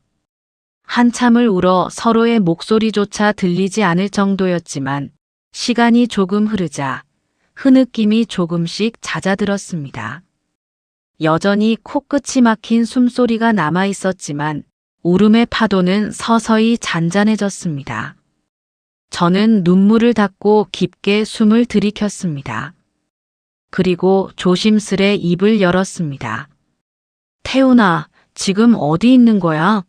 한참을 울어 서로의 목소리조차 들리지 않을 정도였지만 시간이 조금 흐르자 흐느낌이 조금씩 잦아들었습니다. 여전히 코끝이 막힌 숨소리가 남아 있었지만 울음의 파도는 서서히 잔잔해졌습니다. 저는 눈물을 닦고 깊게 숨을 들이켰습니다. 그리고 조심스레 입을 열었습니다. 태훈아, 지금 어디 있는 거야?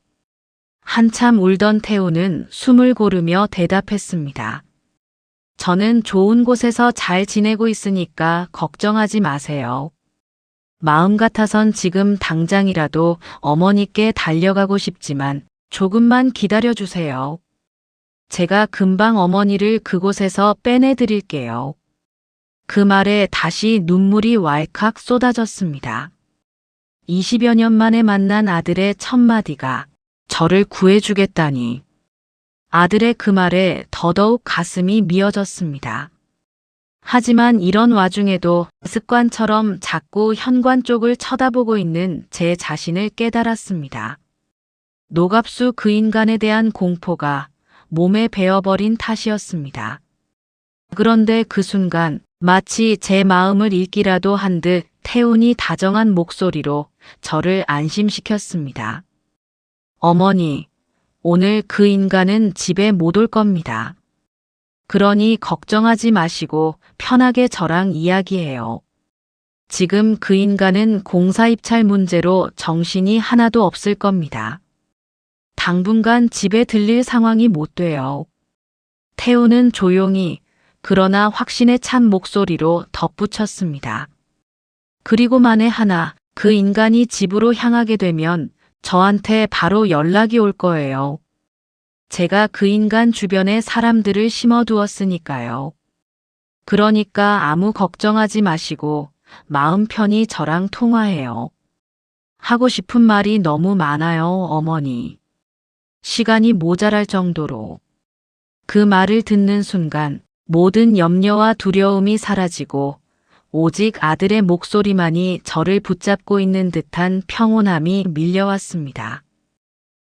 한참 울던 태우는 숨을 고르며 대답했습니다. 저는 좋은 곳에서 잘 지내고 있으니까 걱정하지 마세요. 마음 같아선 지금 당장이라도 어머니께 달려가고 싶지만 조금만 기다려주세요. 제가 금방 어머니를 그곳에서 빼내드릴게요. 그 말에 다시 눈물이 왈칵 쏟아졌습니다. 20여 년 만에 만난 아들의 첫마디가 저를 구해주겠다니. 아들의 그 말에 더더욱 가슴이 미어졌습니다. 하지만 이런 와중에도 습관처럼 자꾸 현관 쪽을 쳐다보고 있는 제 자신을 깨달았습니다. 노갑수 그 인간에 대한 공포가 몸에 배어버린 탓이었습니다. 그런데 그 순간 마치 제 마음을 읽기라도 한 듯 태훈이 다정한 목소리로 저를 안심시켰습니다. 어머니, 오늘 그 인간은 집에 못 올 겁니다. 그러니 걱정하지 마시고 편하게 저랑 이야기해요. 지금 그 인간은 공사 입찰 문제로 정신이 하나도 없을 겁니다. 당분간 집에 들릴 상황이 못 돼요. 태우는 조용히 그러나 확신에 찬 목소리로 덧붙였습니다. 그리고 만에 하나 그 인간이 집으로 향하게 되면 저한테 바로 연락이 올 거예요. 제가 그 인간 주변에 사람들을 심어두었으니까요. 그러니까 아무 걱정하지 마시고 마음 편히 저랑 통화해요. 하고 싶은 말이 너무 많아요, 어머니. 시간이 모자랄 정도로. 그 말을 듣는 순간 모든 염려와 두려움이 사라지고 오직 아들의 목소리만이 저를 붙잡고 있는 듯한 평온함이 밀려왔습니다.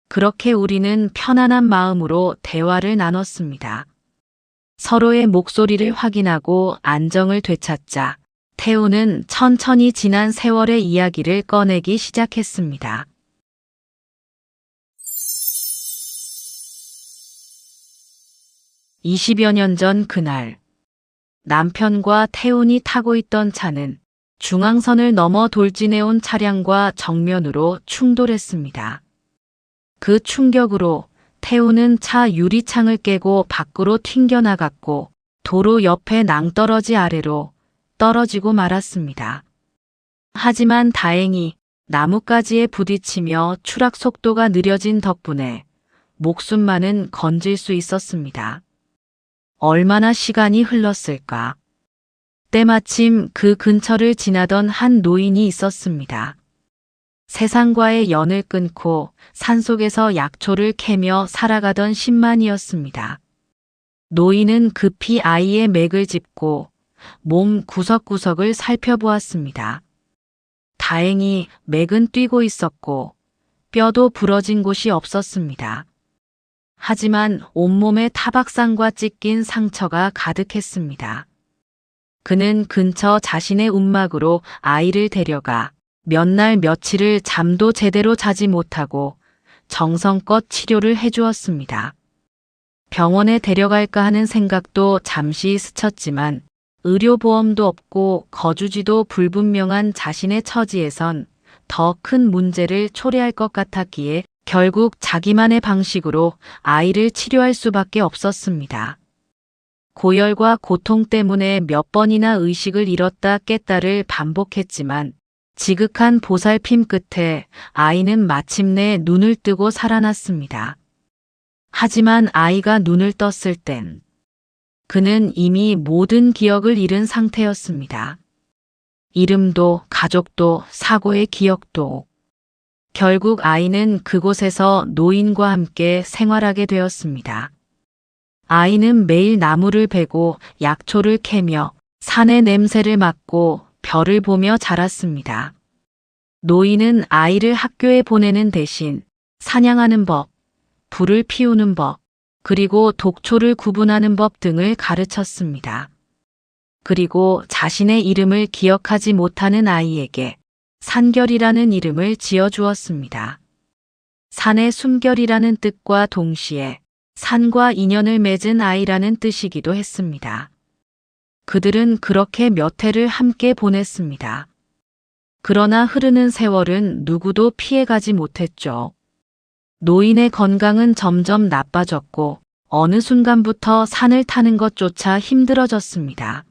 그렇게 우리는 편안한 마음으로 대화를 나눴습니다. 서로의 목소리를 확인하고 안정을 되찾자 태우는 천천히 지난 세월의 이야기를 꺼내기 시작했습니다. 20여 년 전 그날, 남편과 태훈이 타고 있던 차는 중앙선을 넘어 돌진해온 차량과 정면으로 충돌했습니다. 그 충격으로 태훈은 차 유리창을 깨고 밖으로 튕겨나갔고 도로 옆에 낭떠러지 아래로 떨어지고 말았습니다. 하지만 다행히 나뭇가지에 부딪히며 추락 속도가 느려진 덕분에 목숨만은 건질 수 있었습니다. 얼마나 시간이 흘렀을까? 때마침 그 근처를 지나던 한 노인이 있었습니다. 세상과의 연을 끊고 산속에서 약초를 캐며 살아가던 신만이었습니다. 노인은 급히 아이의 맥을 짚고 몸 구석구석을 살펴보았습니다. 다행히 맥은 뛰고 있었고 뼈도 부러진 곳이 없었습니다. 하지만 온몸에 타박상과 찢긴 상처가 가득했습니다. 그는 근처 자신의 움막으로 아이를 데려가 몇 날 며칠을 잠도 제대로 자지 못하고 정성껏 치료를 해주었습니다. 병원에 데려갈까 하는 생각도 잠시 스쳤지만 의료보험도 없고 거주지도 불분명한 자신의 처지에선 더 큰 문제를 초래할 것 같았기에 결국 자기만의 방식으로 아이를 치료할 수밖에 없었습니다. 고열과 고통 때문에 몇 번이나 의식을 잃었다 깼다를 반복했지만 지극한 보살핌 끝에 아이는 마침내 눈을 뜨고 살아났습니다. 하지만 아이가 눈을 떴을 땐 그는 이미 모든 기억을 잃은 상태였습니다. 이름도 가족도 사고의 기억도. 결국 아이는 그곳에서 노인과 함께 생활하게 되었습니다. 아이는 매일 나무를 베고 약초를 캐며 산의 냄새를 맡고 별을 보며 자랐습니다. 노인은 아이를 학교에 보내는 대신 사냥하는 법, 불을 피우는 법, 그리고 독초를 구분하는 법 등을 가르쳤습니다. 그리고 자신의 이름을 기억하지 못하는 아이에게 산결이라는 이름을 지어주었습니다. 산의 숨결이라는 뜻과 동시에 산과 인연을 맺은 아이라는 뜻이기도 했습니다. 그들은 그렇게 몇 해를 함께 보냈습니다. 그러나 흐르는 세월은 누구도 피해가지 못했죠. 노인의 건강은 점점 나빠졌고 어느 순간부터 산을 타는 것조차 힘들어졌습니다.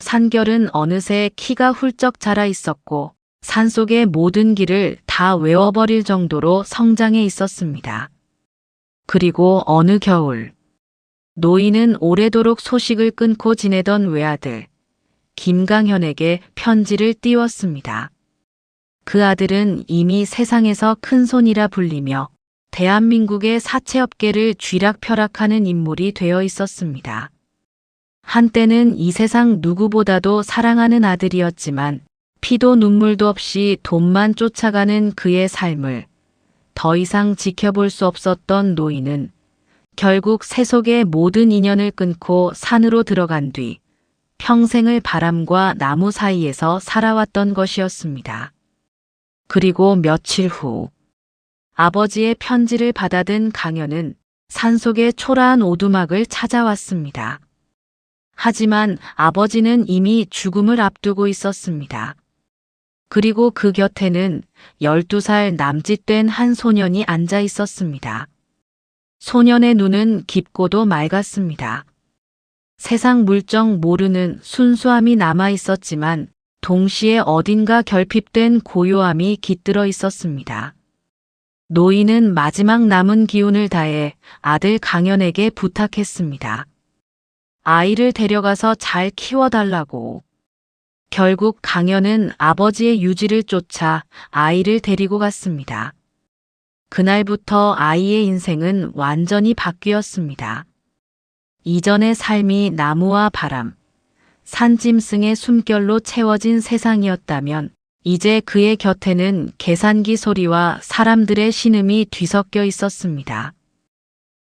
산결은 어느새 키가 훌쩍 자라 있었고 산속의 모든 길을 다 외워버릴 정도로 성장해 있었습니다. 그리고 어느 겨울, 노인은 오래도록 소식을 끊고 지내던 외아들 김강현에게 편지를 띄웠습니다. 그 아들은 이미 세상에서 큰손이라 불리며 대한민국의 사채업계를 쥐락펴락하는 인물이 되어 있었습니다. 한때는 이 세상 누구보다도 사랑하는 아들이었지만 피도 눈물도 없이 돈만 쫓아가는 그의 삶을 더 이상 지켜볼 수 없었던 노인은 결국 세속의 모든 인연을 끊고 산으로 들어간 뒤 평생을 바람과 나무 사이에서 살아왔던 것이었습니다. 그리고 며칠 후 아버지의 편지를 받아든 강현은 산속의 초라한 오두막을 찾아왔습니다. 하지만 아버지는 이미 죽음을 앞두고 있었습니다. 그리고 그 곁에는 12살 남짓된 한 소년이 앉아 있었습니다. 소년의 눈은 깊고도 맑았습니다. 세상 물정 모르는 순수함이 남아 있었지만 동시에 어딘가 결핍된 고요함이 깃들어 있었습니다. 노인은 마지막 남은 기운을 다해 아들 강현에게 부탁했습니다. 아이를 데려가서 잘 키워달라고. 결국 강현은 아버지의 유지를 쫓아 아이를 데리고 갔습니다. 그날부터 아이의 인생은 완전히 바뀌었습니다. 이전의 삶이 나무와 바람, 산짐승의 숨결로 채워진 세상이었다면 이제 그의 곁에는 계산기 소리와 사람들의 신음이 뒤섞여 있었습니다.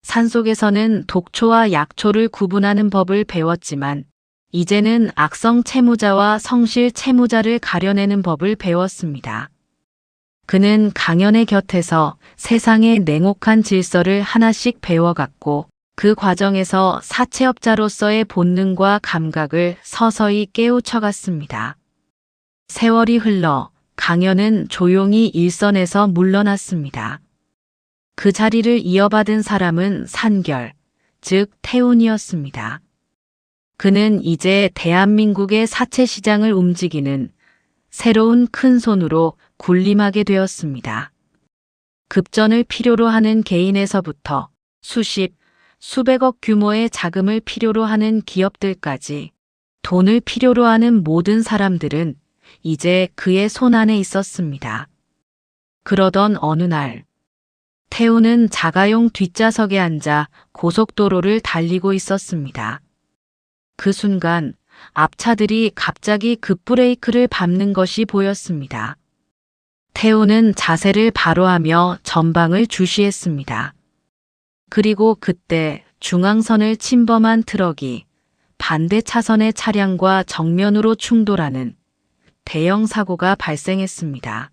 산속에서는 독초와 약초를 구분하는 법을 배웠지만 이제는 악성 채무자와 성실 채무자를 가려내는 법을 배웠습니다. 그는 강현의 곁에서 세상의 냉혹한 질서를 하나씩 배워갔고 그 과정에서 사채업자로서의 본능과 감각을 서서히 깨우쳐갔습니다. 세월이 흘러 강현은 조용히 일선에서 물러났습니다. 그 자리를 이어받은 사람은 산결, 즉 태운이었습니다. 그는 이제 대한민국의 사채시장을 움직이는 새로운 큰 손으로 군림하게 되었습니다. 급전을 필요로 하는 개인에서부터 수백억 규모의 자금을 필요로 하는 기업들까지 돈을 필요로 하는 모든 사람들은 이제 그의 손 안에 있었습니다. 그러던 어느 날, 태우는 자가용 뒷좌석에 앉아 고속도로를 달리고 있었습니다. 그 순간 앞차들이 갑자기 급브레이크를 밟는 것이 보였습니다. 태우는 자세를 바로 하며 전방을 주시했습니다. 그리고 그때 중앙선을 침범한 트럭이 반대 차선의 차량과 정면으로 충돌하는 대형 사고가 발생했습니다.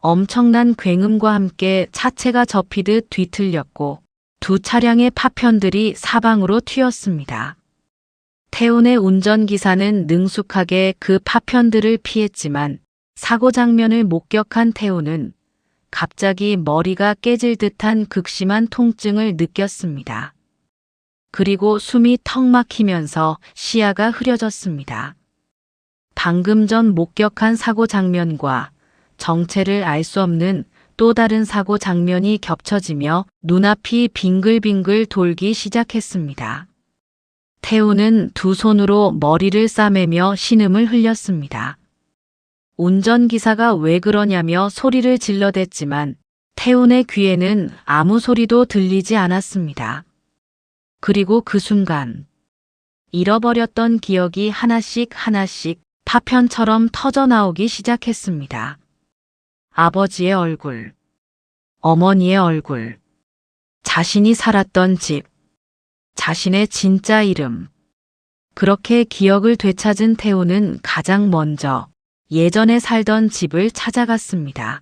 엄청난 굉음과 함께 차체가 접히듯 뒤틀렸고 두 차량의 파편들이 사방으로 튀었습니다. 태운의 운전기사는 능숙하게 그 파편들을 피했지만 사고 장면을 목격한 태운은 갑자기 머리가 깨질 듯한 극심한 통증을 느꼈습니다. 그리고 숨이 턱 막히면서 시야가 흐려졌습니다. 방금 전 목격한 사고 장면과 정체를 알 수 없는 또 다른 사고 장면이 겹쳐지며 눈앞이 빙글빙글 돌기 시작했습니다. 태우는 두 손으로 머리를 싸매며 신음을 흘렸습니다. 운전기사가 왜 그러냐며 소리를 질러댔지만 태운의 귀에는 아무 소리도 들리지 않았습니다. 그리고 그 순간 잃어버렸던 기억이 하나씩 파편처럼 터져나오기 시작했습니다. 아버지의 얼굴, 어머니의 얼굴, 자신이 살았던 집, 자신의 진짜 이름. 그렇게 기억을 되찾은 태우는 가장 먼저 예전에 살던 집을 찾아갔습니다.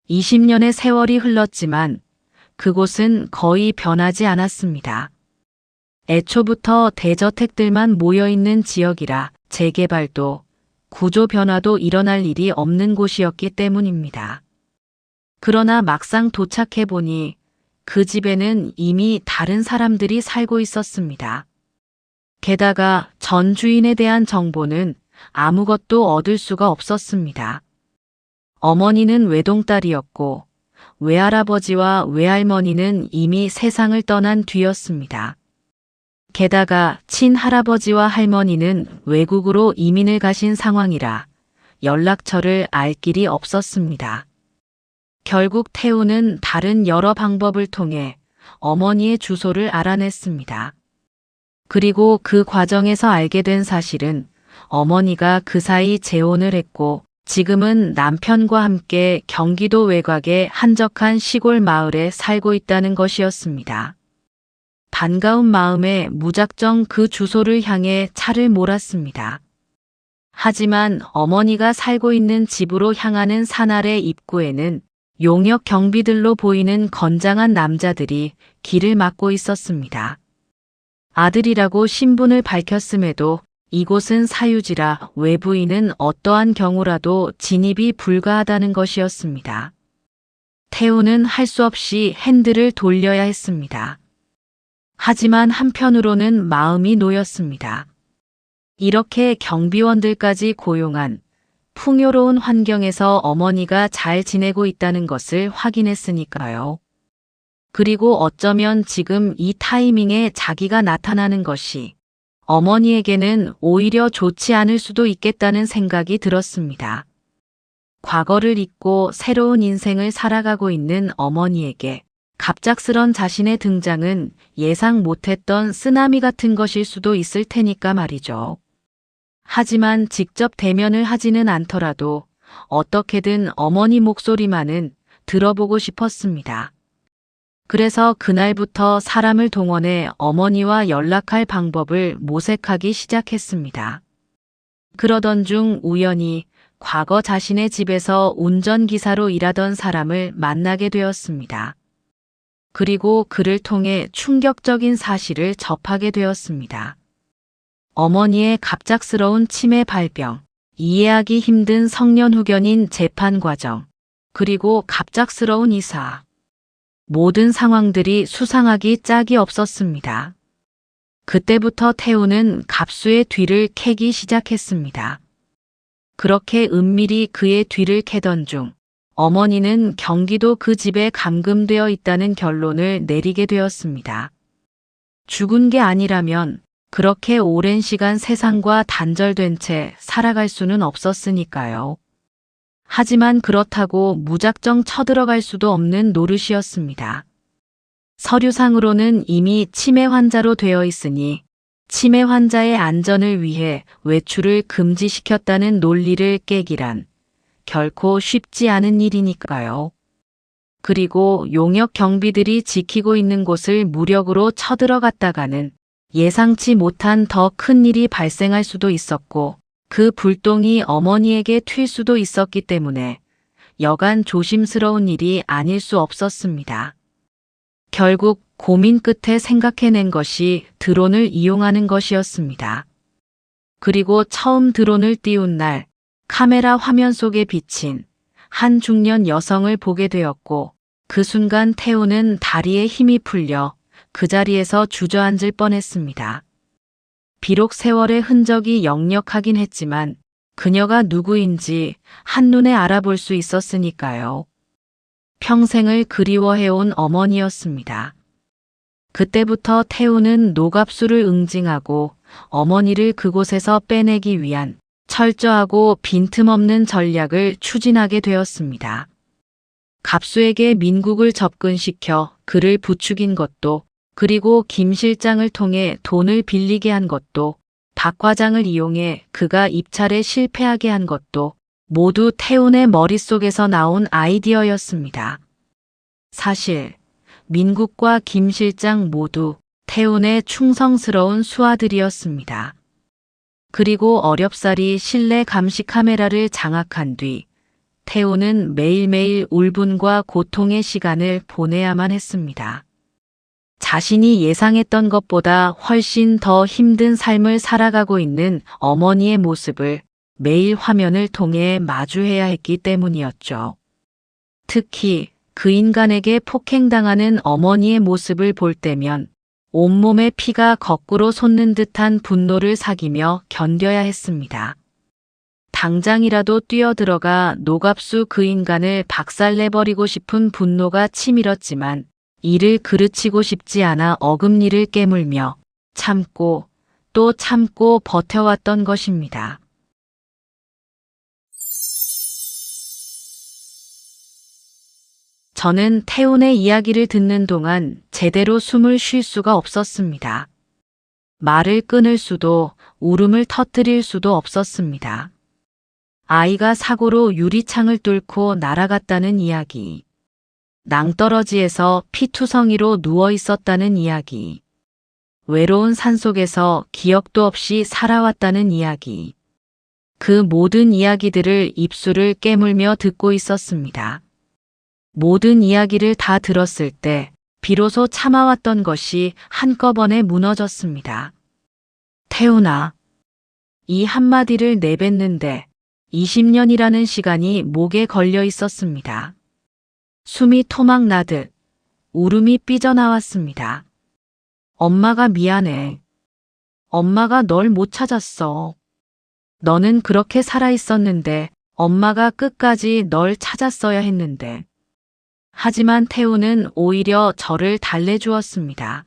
20년의 세월이 흘렀지만 그곳은 거의 변하지 않았습니다. 애초부터 대저택들만 모여있는 지역이라 재개발도 구조 변화도 일어날 일이 없는 곳이었기 때문입니다. 그러나 막상 도착해 보니 그 집에는 이미 다른 사람들이 살고 있었습니다. 게다가 전 주인에 대한 정보는 아무것도 얻을 수가 없었습니다. 어머니는 외동딸이었고 외할아버지와 외할머니는 이미 세상을 떠난 뒤였습니다. 게다가 친할아버지와 할머니는 외국으로 이민을 가신 상황이라 연락처를 알 길이 없었습니다. 결국 태우는 다른 여러 방법을 통해 어머니의 주소를 알아냈습니다. 그리고 그 과정에서 알게 된 사실은 어머니가 그 사이 재혼을 했고 지금은 남편과 함께 경기도 외곽의 한적한 시골 마을에 살고 있다는 것이었습니다. 반가운 마음에 무작정 그 주소를 향해 차를 몰았습니다. 하지만 어머니가 살고 있는 집으로 향하는 산 아래 입구에는 용역 경비들로 보이는 건장한 남자들이 길을 막고 있었습니다. 아들이라고 신분을 밝혔음에도 이곳은 사유지라 외부인은 어떠한 경우라도 진입이 불가하다는 것이었습니다. 태우는 할 수 없이 핸들을 돌려야 했습니다. 하지만 한편으로는 마음이 놓였습니다. 이렇게 경비원들까지 고용한 풍요로운 환경에서 어머니가 잘 지내고 있다는 것을 확인했으니까요. 그리고 어쩌면 지금 이 타이밍에 자기가 나타나는 것이 어머니에게는 오히려 좋지 않을 수도 있겠다는 생각이 들었습니다. 과거를 잊고 새로운 인생을 살아가고 있는 어머니에게 갑작스런 자신의 등장은 예상 못했던 쓰나미 같은 것일 수도 있을 테니까 말이죠. 하지만 직접 대면을 하지는 않더라도 어떻게든 어머니 목소리만은 들어보고 싶었습니다. 그래서 그날부터 사람을 동원해 어머니와 연락할 방법을 모색하기 시작했습니다. 그러던 중 우연히 과거 자신의 집에서 운전기사로 일하던 사람을 만나게 되었습니다. 그리고 그를 통해 충격적인 사실을 접하게 되었습니다. 어머니의 갑작스러운 치매 발병, 이해하기 힘든 성년 후견인 재판 과정, 그리고 갑작스러운 이사. 모든 상황들이 수상하기 짝이 없었습니다. 그때부터 태우는 갑수의 뒤를 캐기 시작했습니다. 그렇게 은밀히 그의 뒤를 캐던 중 어머니는 경기도 그 집에 감금되어 있다는 결론을 내리게 되었습니다. 죽은 게 아니라면 그렇게 오랜 시간 세상과 단절된 채 살아갈 수는 없었으니까요. 하지만 그렇다고 무작정 쳐들어갈 수도 없는 노릇이었습니다. 서류상으로는 이미 치매 환자로 되어 있으니 치매 환자의 안전을 위해 외출을 금지시켰다는 논리를 깨기란 결코 쉽지 않은 일이니까요. 그리고 용역 경비들이 지키고 있는 곳을 무력으로 쳐들어갔다가는 예상치 못한 더 큰 일이 발생할 수도 있었고 그 불똥이 어머니에게 튈 수도 있었기 때문에 여간 조심스러운 일이 아닐 수 없었습니다. 결국 고민 끝에 생각해낸 것이 드론을 이용하는 것이었습니다. 그리고 처음 드론을 띄운 날 카메라 화면 속에 비친 한 중년 여성을 보게 되었고 그 순간 태우는 다리에 힘이 풀려 그 자리에서 주저앉을 뻔했습니다. 비록 세월의 흔적이 역력하긴 했지만 그녀가 누구인지 한눈에 알아볼 수 있었으니까요. 평생을 그리워해온 어머니였습니다. 그때부터 태우는 노갑수를 응징하고 어머니를 그곳에서 빼내기 위한 철저하고 빈틈없는 전략을 추진하게 되었습니다. 갑수에게 민국을 접근시켜 그를 부추긴 것도 그리고 김 실장을 통해 돈을 빌리게 한 것도 박 과장을 이용해 그가 입찰에 실패하게 한 것도 모두 태운의 머릿속에서 나온 아이디어였습니다. 사실 민국과 김 실장 모두 태운의 충성스러운 수하들이었습니다. 그리고 어렵사리 실내 감시 카메라를 장악한 뒤 태운은 매일매일 울분과 고통의 시간을 보내야만 했습니다. 자신이 예상했던 것보다 훨씬 더 힘든 삶을 살아가고 있는 어머니의 모습을 매일 화면을 통해 마주해야 했기 때문이었죠. 특히 그 인간에게 폭행당하는 어머니의 모습을 볼 때면 온몸에 피가 거꾸로 솟는 듯한 분노를 사귀며 견뎌야 했습니다. 당장이라도 뛰어들어가 노갑수 그 인간을 박살내버리고 싶은 분노가 치밀었지만 이를 그르치고 싶지 않아 어금니를 깨물며 참고 또 참고 버텨왔던 것입니다. 저는 태훈의 이야기를 듣는 동안 제대로 숨을 쉴 수가 없었습니다. 말을 끊을 수도 울음을 터뜨릴 수도 없었습니다. 아이가 사고로 유리창을 뚫고 날아갔다는 이야기, 낭떠러지에서 피투성이로 누워 있었다는 이야기, 외로운 산속에서 기억도 없이 살아왔다는 이야기, 그 모든 이야기들을 입술을 깨물며 듣고 있었습니다. 모든 이야기를 다 들었을 때 비로소 참아왔던 것이 한꺼번에 무너졌습니다. 태훈아, 이 한마디를 내뱉는데 20년이라는 시간이 목에 걸려 있었습니다. 숨이 토막 나듯 울음이 삐져나왔습니다. 엄마가 미안해. 엄마가 널 못 찾았어. 너는 그렇게 살아있었는데 엄마가 끝까지 널 찾았어야 했는데. 하지만 태우는 오히려 저를 달래주었습니다.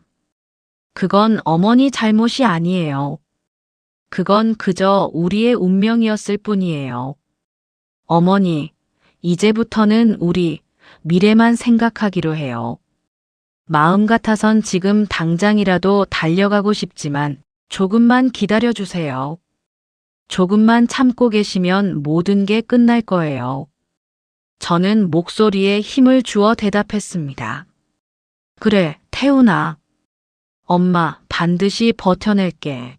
그건 어머니 잘못이 아니에요. 그건 그저 우리의 운명이었을 뿐이에요. 어머니, 이제부터는 우리 미래만 생각하기로 해요. 마음 같아선 지금 당장이라도 달려가고 싶지만 조금만 기다려주세요. 조금만 참고 계시면 모든 게 끝날 거예요. 저는 목소리에 힘을 주어 대답했습니다. 그래, 태훈아. 엄마 반드시 버텨낼게.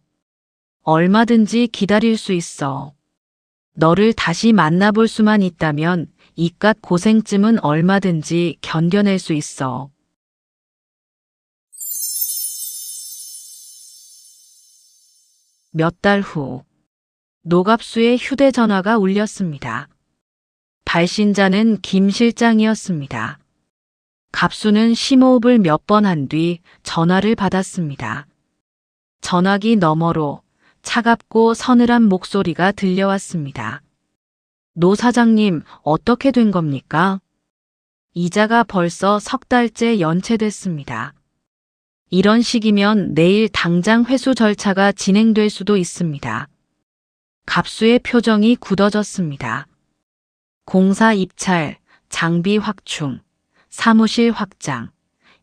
얼마든지 기다릴 수 있어. 너를 다시 만나볼 수만 있다면 이깟 고생쯤은 얼마든지 견뎌낼 수 있어. 몇 달 후, 노갑수의 휴대전화가 울렸습니다. 발신자는 김 실장이었습니다. 갑수는 심호흡을 몇 번 한 뒤 전화를 받았습니다. 전화기 너머로 차갑고 서늘한 목소리가 들려왔습니다. 노 사장님, 어떻게 된 겁니까? 이자가 벌써 3달째 연체됐습니다. 이런 식이면 내일 당장 회수 절차가 진행될 수도 있습니다. 갑수의 표정이 굳어졌습니다. 공사 입찰, 장비 확충, 사무실 확장,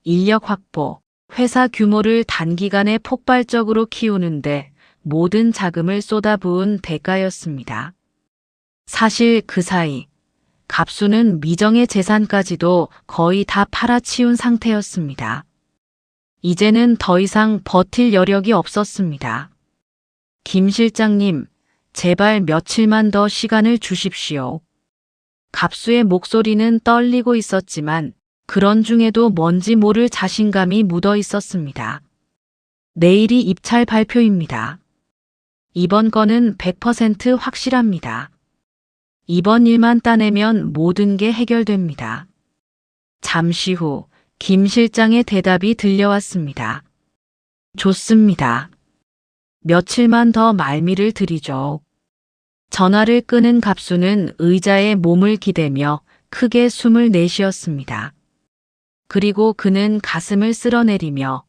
인력 확보, 회사 규모를 단기간에 폭발적으로 키우는데 모든 자금을 쏟아부은 대가였습니다. 사실 그 사이 갑수는 미정의 재산까지도 거의 다 팔아치운 상태였습니다. 이제는 더 이상 버틸 여력이 없었습니다. 김 실장님, 제발 며칠만 더 시간을 주십시오. 갑수의 목소리는 떨리고 있었지만 그런 중에도 뭔지 모를 자신감이 묻어 있었습니다. 내일이 입찰 발표입니다. 이번 건은 100% 확실합니다. 이번 일만 따내면 모든 게 해결됩니다. 잠시 후 김 실장의 대답이 들려왔습니다. 좋습니다. 며칠만 더 말미를 드리죠. 전화를 끊은 갑수는 의자에 몸을 기대며 크게 숨을 내쉬었습니다. 그리고 그는 가슴을 쓸어내리며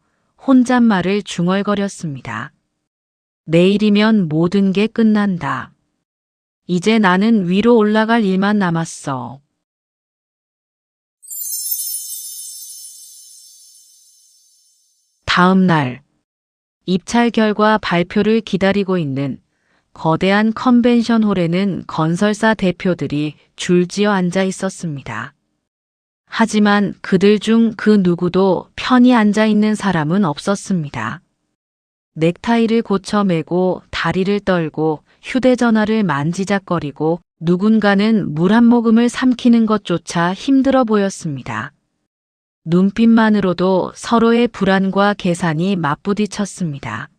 혼잣말을 중얼거렸습니다. 내일이면 모든 게 끝난다. 이제 나는 위로 올라갈 일만 남았어. 다음 날, 입찰 결과 발표를 기다리고 있는 거대한 컨벤션홀에는 건설사 대표들이 줄지어 앉아 있었습니다. 하지만 그들 중 그 누구도 편히 앉아 있는 사람은 없었습니다. 넥타이를 고쳐 매고 다리를 떨고 휴대전화를 만지작거리고 누군가는 물 한 모금을 삼키는 것조차 힘들어 보였습니다. 눈빛만으로도 서로의 불안과 계산이 맞부딪혔습니다.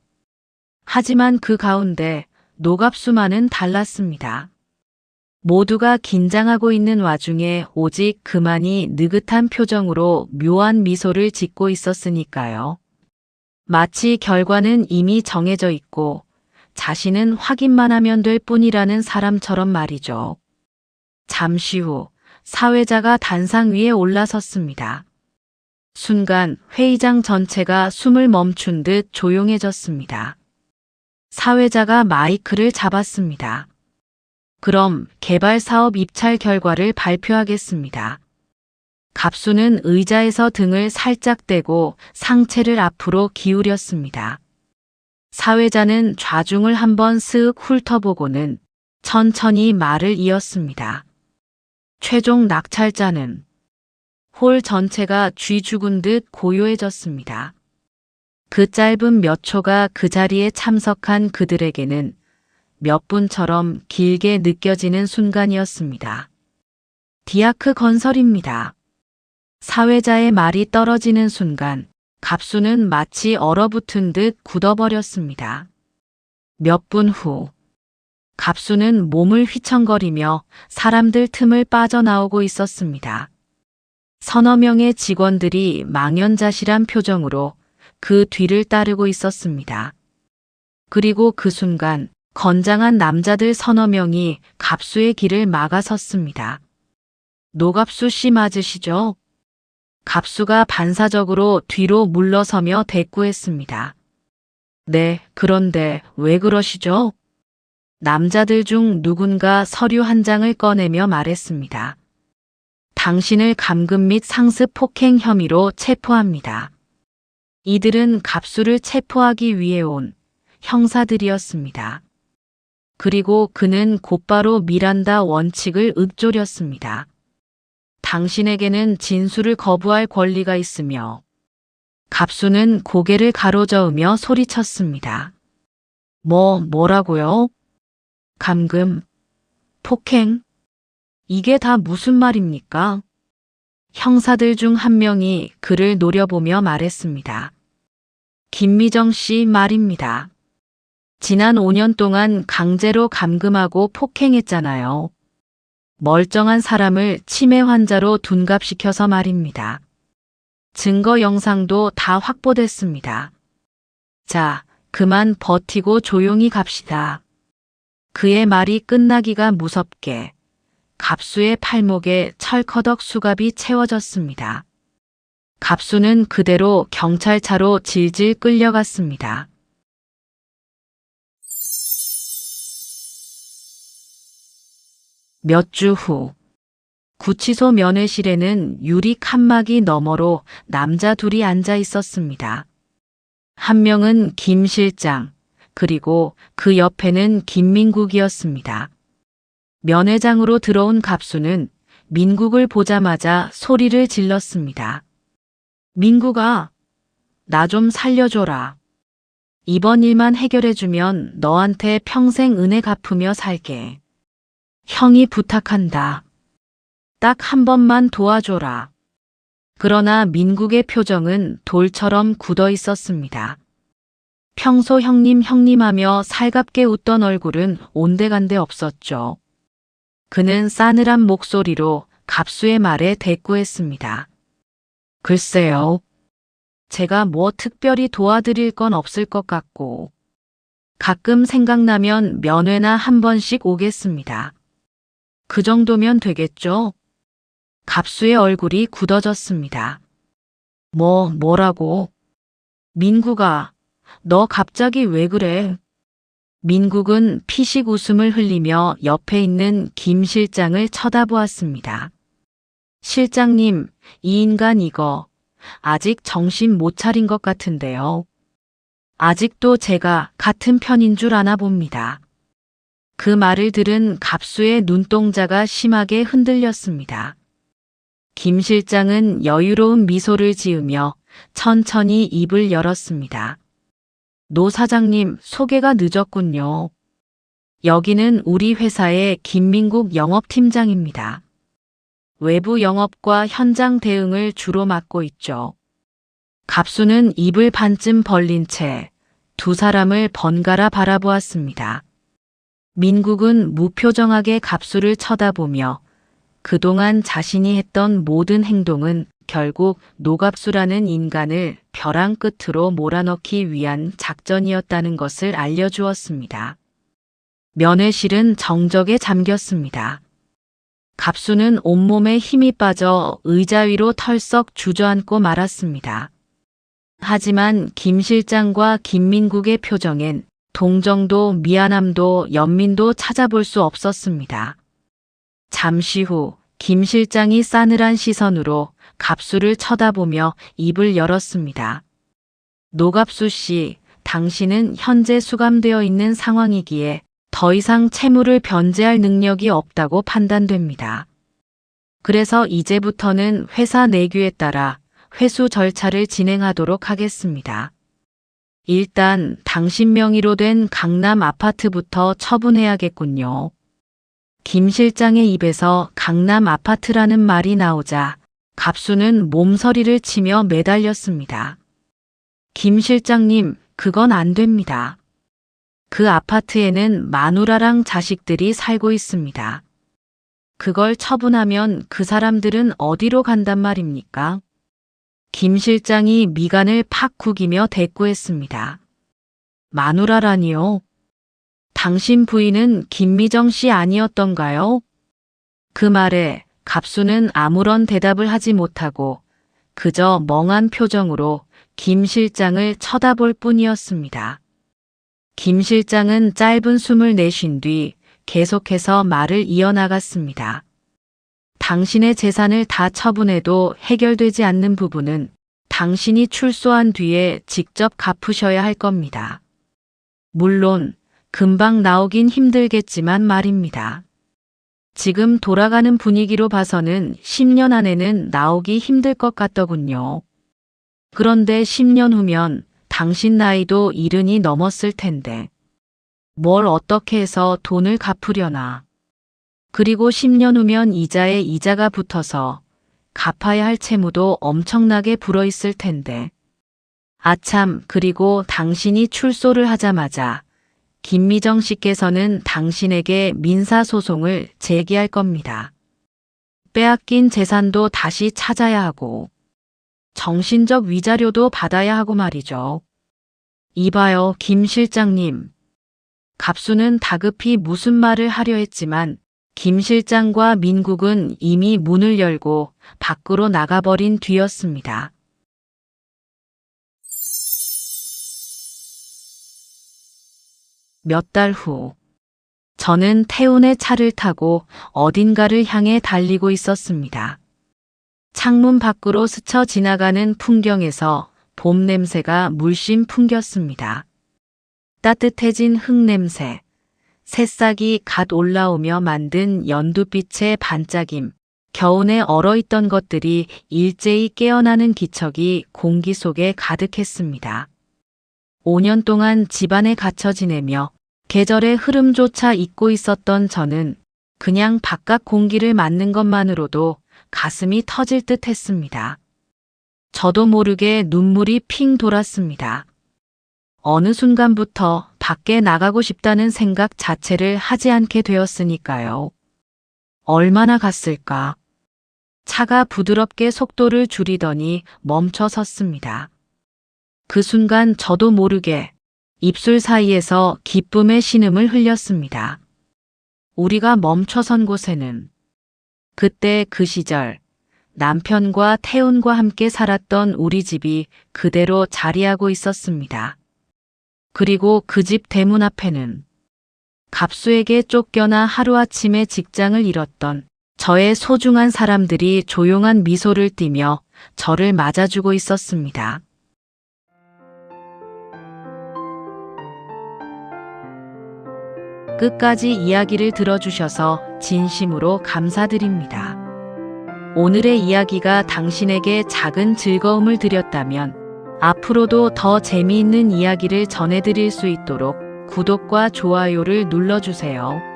하지만 그 가운데 노갑수만은 달랐습니다. 모두가 긴장하고 있는 와중에 오직 그만이 느긋한 표정으로 묘한 미소를 짓고 있었으니까요. 마치 결과는 이미 정해져 있고 자신은 확인만 하면 될 뿐이라는 사람처럼 말이죠. 잠시 후 사회자가 단상 위에 올라섰습니다. 순간 회의장 전체가 숨을 멈춘 듯 조용해졌습니다. 사회자가 마이크를 잡았습니다. 그럼 개발 사업 입찰 결과를 발표하겠습니다. 갑수는 의자에서 등을 살짝 떼고 상체를 앞으로 기울였습니다. 사회자는 좌중을 한번 쓱 훑어보고는 천천히 말을 이었습니다. 최종 낙찰자는 홀 전체가 쥐 죽은 듯 고요해졌습니다. 그 짧은 몇 초가 그 자리에 참석한 그들에게는 몇 분처럼 길게 느껴지는 순간이었습니다. 디아크 건설입니다. 사회자의 말이 떨어지는 순간 갑수는 마치 얼어붙은 듯 굳어버렸습니다. 몇 분 후 갑수는 몸을 휘청거리며 사람들 틈을 빠져나오고 있었습니다. 서너 명의 직원들이 망연자실한 표정으로 그 뒤를 따르고 있었습니다. 그리고 그 순간 건장한 남자들 서너 명이 갑수의 길을 막아섰습니다. 노갑수 씨 맞으시죠? 갑수가 반사적으로 뒤로 물러서며 대꾸했습니다. 네, 그런데 왜 그러시죠? 남자들 중 누군가 서류 한 장을 꺼내며 말했습니다. 당신을 감금 및 상습 폭행 혐의로 체포합니다. 이들은 갑수를 체포하기 위해 온 형사들이었습니다. 그리고 그는 곧바로 미란다 원칙을 읊조렸습니다. 당신에게는 진술을 거부할 권리가 있으며 갑수는 고개를 가로저으며 소리쳤습니다. 뭐라고요? 감금, 폭행, 이게 다 무슨 말입니까? 형사들 중 한 명이 그를 노려보며 말했습니다. 김미정 씨 말입니다. 지난 5년 동안 강제로 감금하고 폭행했잖아요. 멀쩡한 사람을 치매 환자로 둔갑시켜서 말입니다. 증거 영상도 다 확보됐습니다. 자, 그만 버티고 조용히 갑시다. 그의 말이 끝나기가 무섭게 갑수의 팔목에 철커덕 수갑이 채워졌습니다. 갑수는 그대로 경찰차로 질질 끌려갔습니다. 몇 주 후, 구치소 면회실에는 유리 칸막이 너머로 남자 둘이 앉아 있었습니다. 한 명은 김 실장, 그리고 그 옆에는 김민국이었습니다. 면회장으로 들어온 갑수는 민국을 보자마자 소리를 질렀습니다. 민국아, 나 좀 살려줘라. 이번 일만 해결해주면 너한테 평생 은혜 갚으며 살게. 형이 부탁한다. 딱 한 번만 도와줘라. 그러나 민국의 표정은 돌처럼 굳어 있었습니다. 평소 형님 하며 살갑게 웃던 얼굴은 온데간데 없었죠. 그는 싸늘한 목소리로 갑수의 말에 대꾸했습니다. 글쎄요. 제가 뭐 특별히 도와드릴 건 없을 것 같고 가끔 생각나면 면회나 한 번씩 오겠습니다. 그 정도면 되겠죠? 갑수의 얼굴이 굳어졌습니다. 뭐라고? 민국아, 너 갑자기 왜 그래? 민국은 피식 웃음을 흘리며 옆에 있는 김 실장을 쳐다보았습니다. 실장님, 이 인간 이거 아직 정신 못 차린 것 같은데요. 아직도 제가 같은 편인 줄 아나 봅니다. 그 말을 들은 갑수의 눈동자가 심하게 흔들렸습니다. 김 실장은 여유로운 미소를 지으며 천천히 입을 열었습니다. 노 사장님, 소개가 늦었군요. 여기는 우리 회사의 김민국 영업팀장입니다. 외부 영업과 현장 대응을 주로 맡고 있죠. 갑수는 입을 반쯤 벌린 채 두 사람을 번갈아 바라보았습니다. 민국은 무표정하게 갑수를 쳐다보며 그동안 자신이 했던 모든 행동은 결국 노갑수라는 인간을 벼랑 끝으로 몰아넣기 위한 작전이었다는 것을 알려주었습니다. 면회실은 정적에 잠겼습니다. 갑수는 온몸에 힘이 빠져 의자 위로 털썩 주저앉고 말았습니다. 하지만 김 실장과 김민국의 표정엔 동정도 미안함도 연민도 찾아볼 수 없었습니다. 잠시 후 김 실장이 싸늘한 시선으로 갑수를 쳐다보며 입을 열었습니다. 노갑수 씨, 당신은 현재 수감되어 있는 상황이기에 더 이상 채무를 변제할 능력이 없다고 판단됩니다. 그래서 이제부터는 회사 내규에 따라 회수 절차를 진행하도록 하겠습니다. 일단 당신 명의로 된 강남 아파트부터 처분해야겠군요. 김 실장의 입에서 강남 아파트라는 말이 나오자 갑수는 몸서리를 치며 매달렸습니다. 김 실장님, 그건 안 됩니다. 그 아파트에는 마누라랑 자식들이 살고 있습니다. 그걸 처분하면 그 사람들은 어디로 간단 말입니까? 김 실장이 미간을 팍 구기며 대꾸했습니다. 마누라라니요? 당신 부인은 김미정 씨 아니었던가요? 그 말에 갑수는 아무런 대답을 하지 못하고 그저 멍한 표정으로 김 실장을 쳐다볼 뿐이었습니다. 김 실장은 짧은 숨을 내쉰 뒤 계속해서 말을 이어나갔습니다. 당신의 재산을 다 처분해도 해결되지 않는 부분은 당신이 출소한 뒤에 직접 갚으셔야 할 겁니다. 물론 금방 나오긴 힘들겠지만 말입니다. 지금 돌아가는 분위기로 봐서는 10년 안에는 나오기 힘들 것 같더군요. 그런데 10년 후면 당신 나이도 70이 넘었을 텐데 뭘 어떻게 해서 돈을 갚으려나. 그리고 10년 후면 이자에 이자가 붙어서 갚아야 할 채무도 엄청나게 불어있을 텐데. 아참, 그리고 당신이 출소를 하자마자 김미정 씨께서는 당신에게 민사소송을 제기할 겁니다. 빼앗긴 재산도 다시 찾아야 하고 정신적 위자료도 받아야 하고 말이죠. 이봐요, 김 실장님. 갑수는 다급히 무슨 말을 하려 했지만 김 실장과 민국은 이미 문을 열고 밖으로 나가버린 뒤였습니다. 몇 달 후, 저는 태운의 차를 타고 어딘가를 향해 달리고 있었습니다. 창문 밖으로 스쳐 지나가는 풍경에서 봄 냄새가 물씬 풍겼습니다. 따뜻해진 흙냄새, 새싹이 갓 올라오며 만든 연두빛의 반짝임, 겨우내 얼어있던 것들이 일제히 깨어나는 기척이 공기 속에 가득했습니다. 5년 동안 집안에 갇혀 지내며 계절의 흐름조차 잊고 있었던 저는 그냥 바깥 공기를 맞는 것만으로도 가슴이 터질 듯 했습니다. 저도 모르게 눈물이 핑 돌았습니다. 어느 순간부터 밖에 나가고 싶다는 생각 자체를 하지 않게 되었으니까요. 얼마나 갔을까? 차가 부드럽게 속도를 줄이더니 멈춰 섰습니다. 그 순간 저도 모르게 입술 사이에서 기쁨의 신음을 흘렸습니다. 우리가 멈춰선 곳에는 그때 그 시절 남편과 태운과 함께 살았던 우리 집이 그대로 자리하고 있었습니다. 그리고 그 집 대문 앞에는 갑수에게 쫓겨나 하루아침에 직장을 잃었던 저의 소중한 사람들이 조용한 미소를 띠며 저를 맞아주고 있었습니다. 끝까지 이야기를 들어주셔서 진심으로 감사드립니다. 오늘의 이야기가 당신에게 작은 즐거움을 드렸다면 앞으로도 더 재미있는 이야기를 전해드릴 수 있도록 구독과 좋아요를 눌러주세요.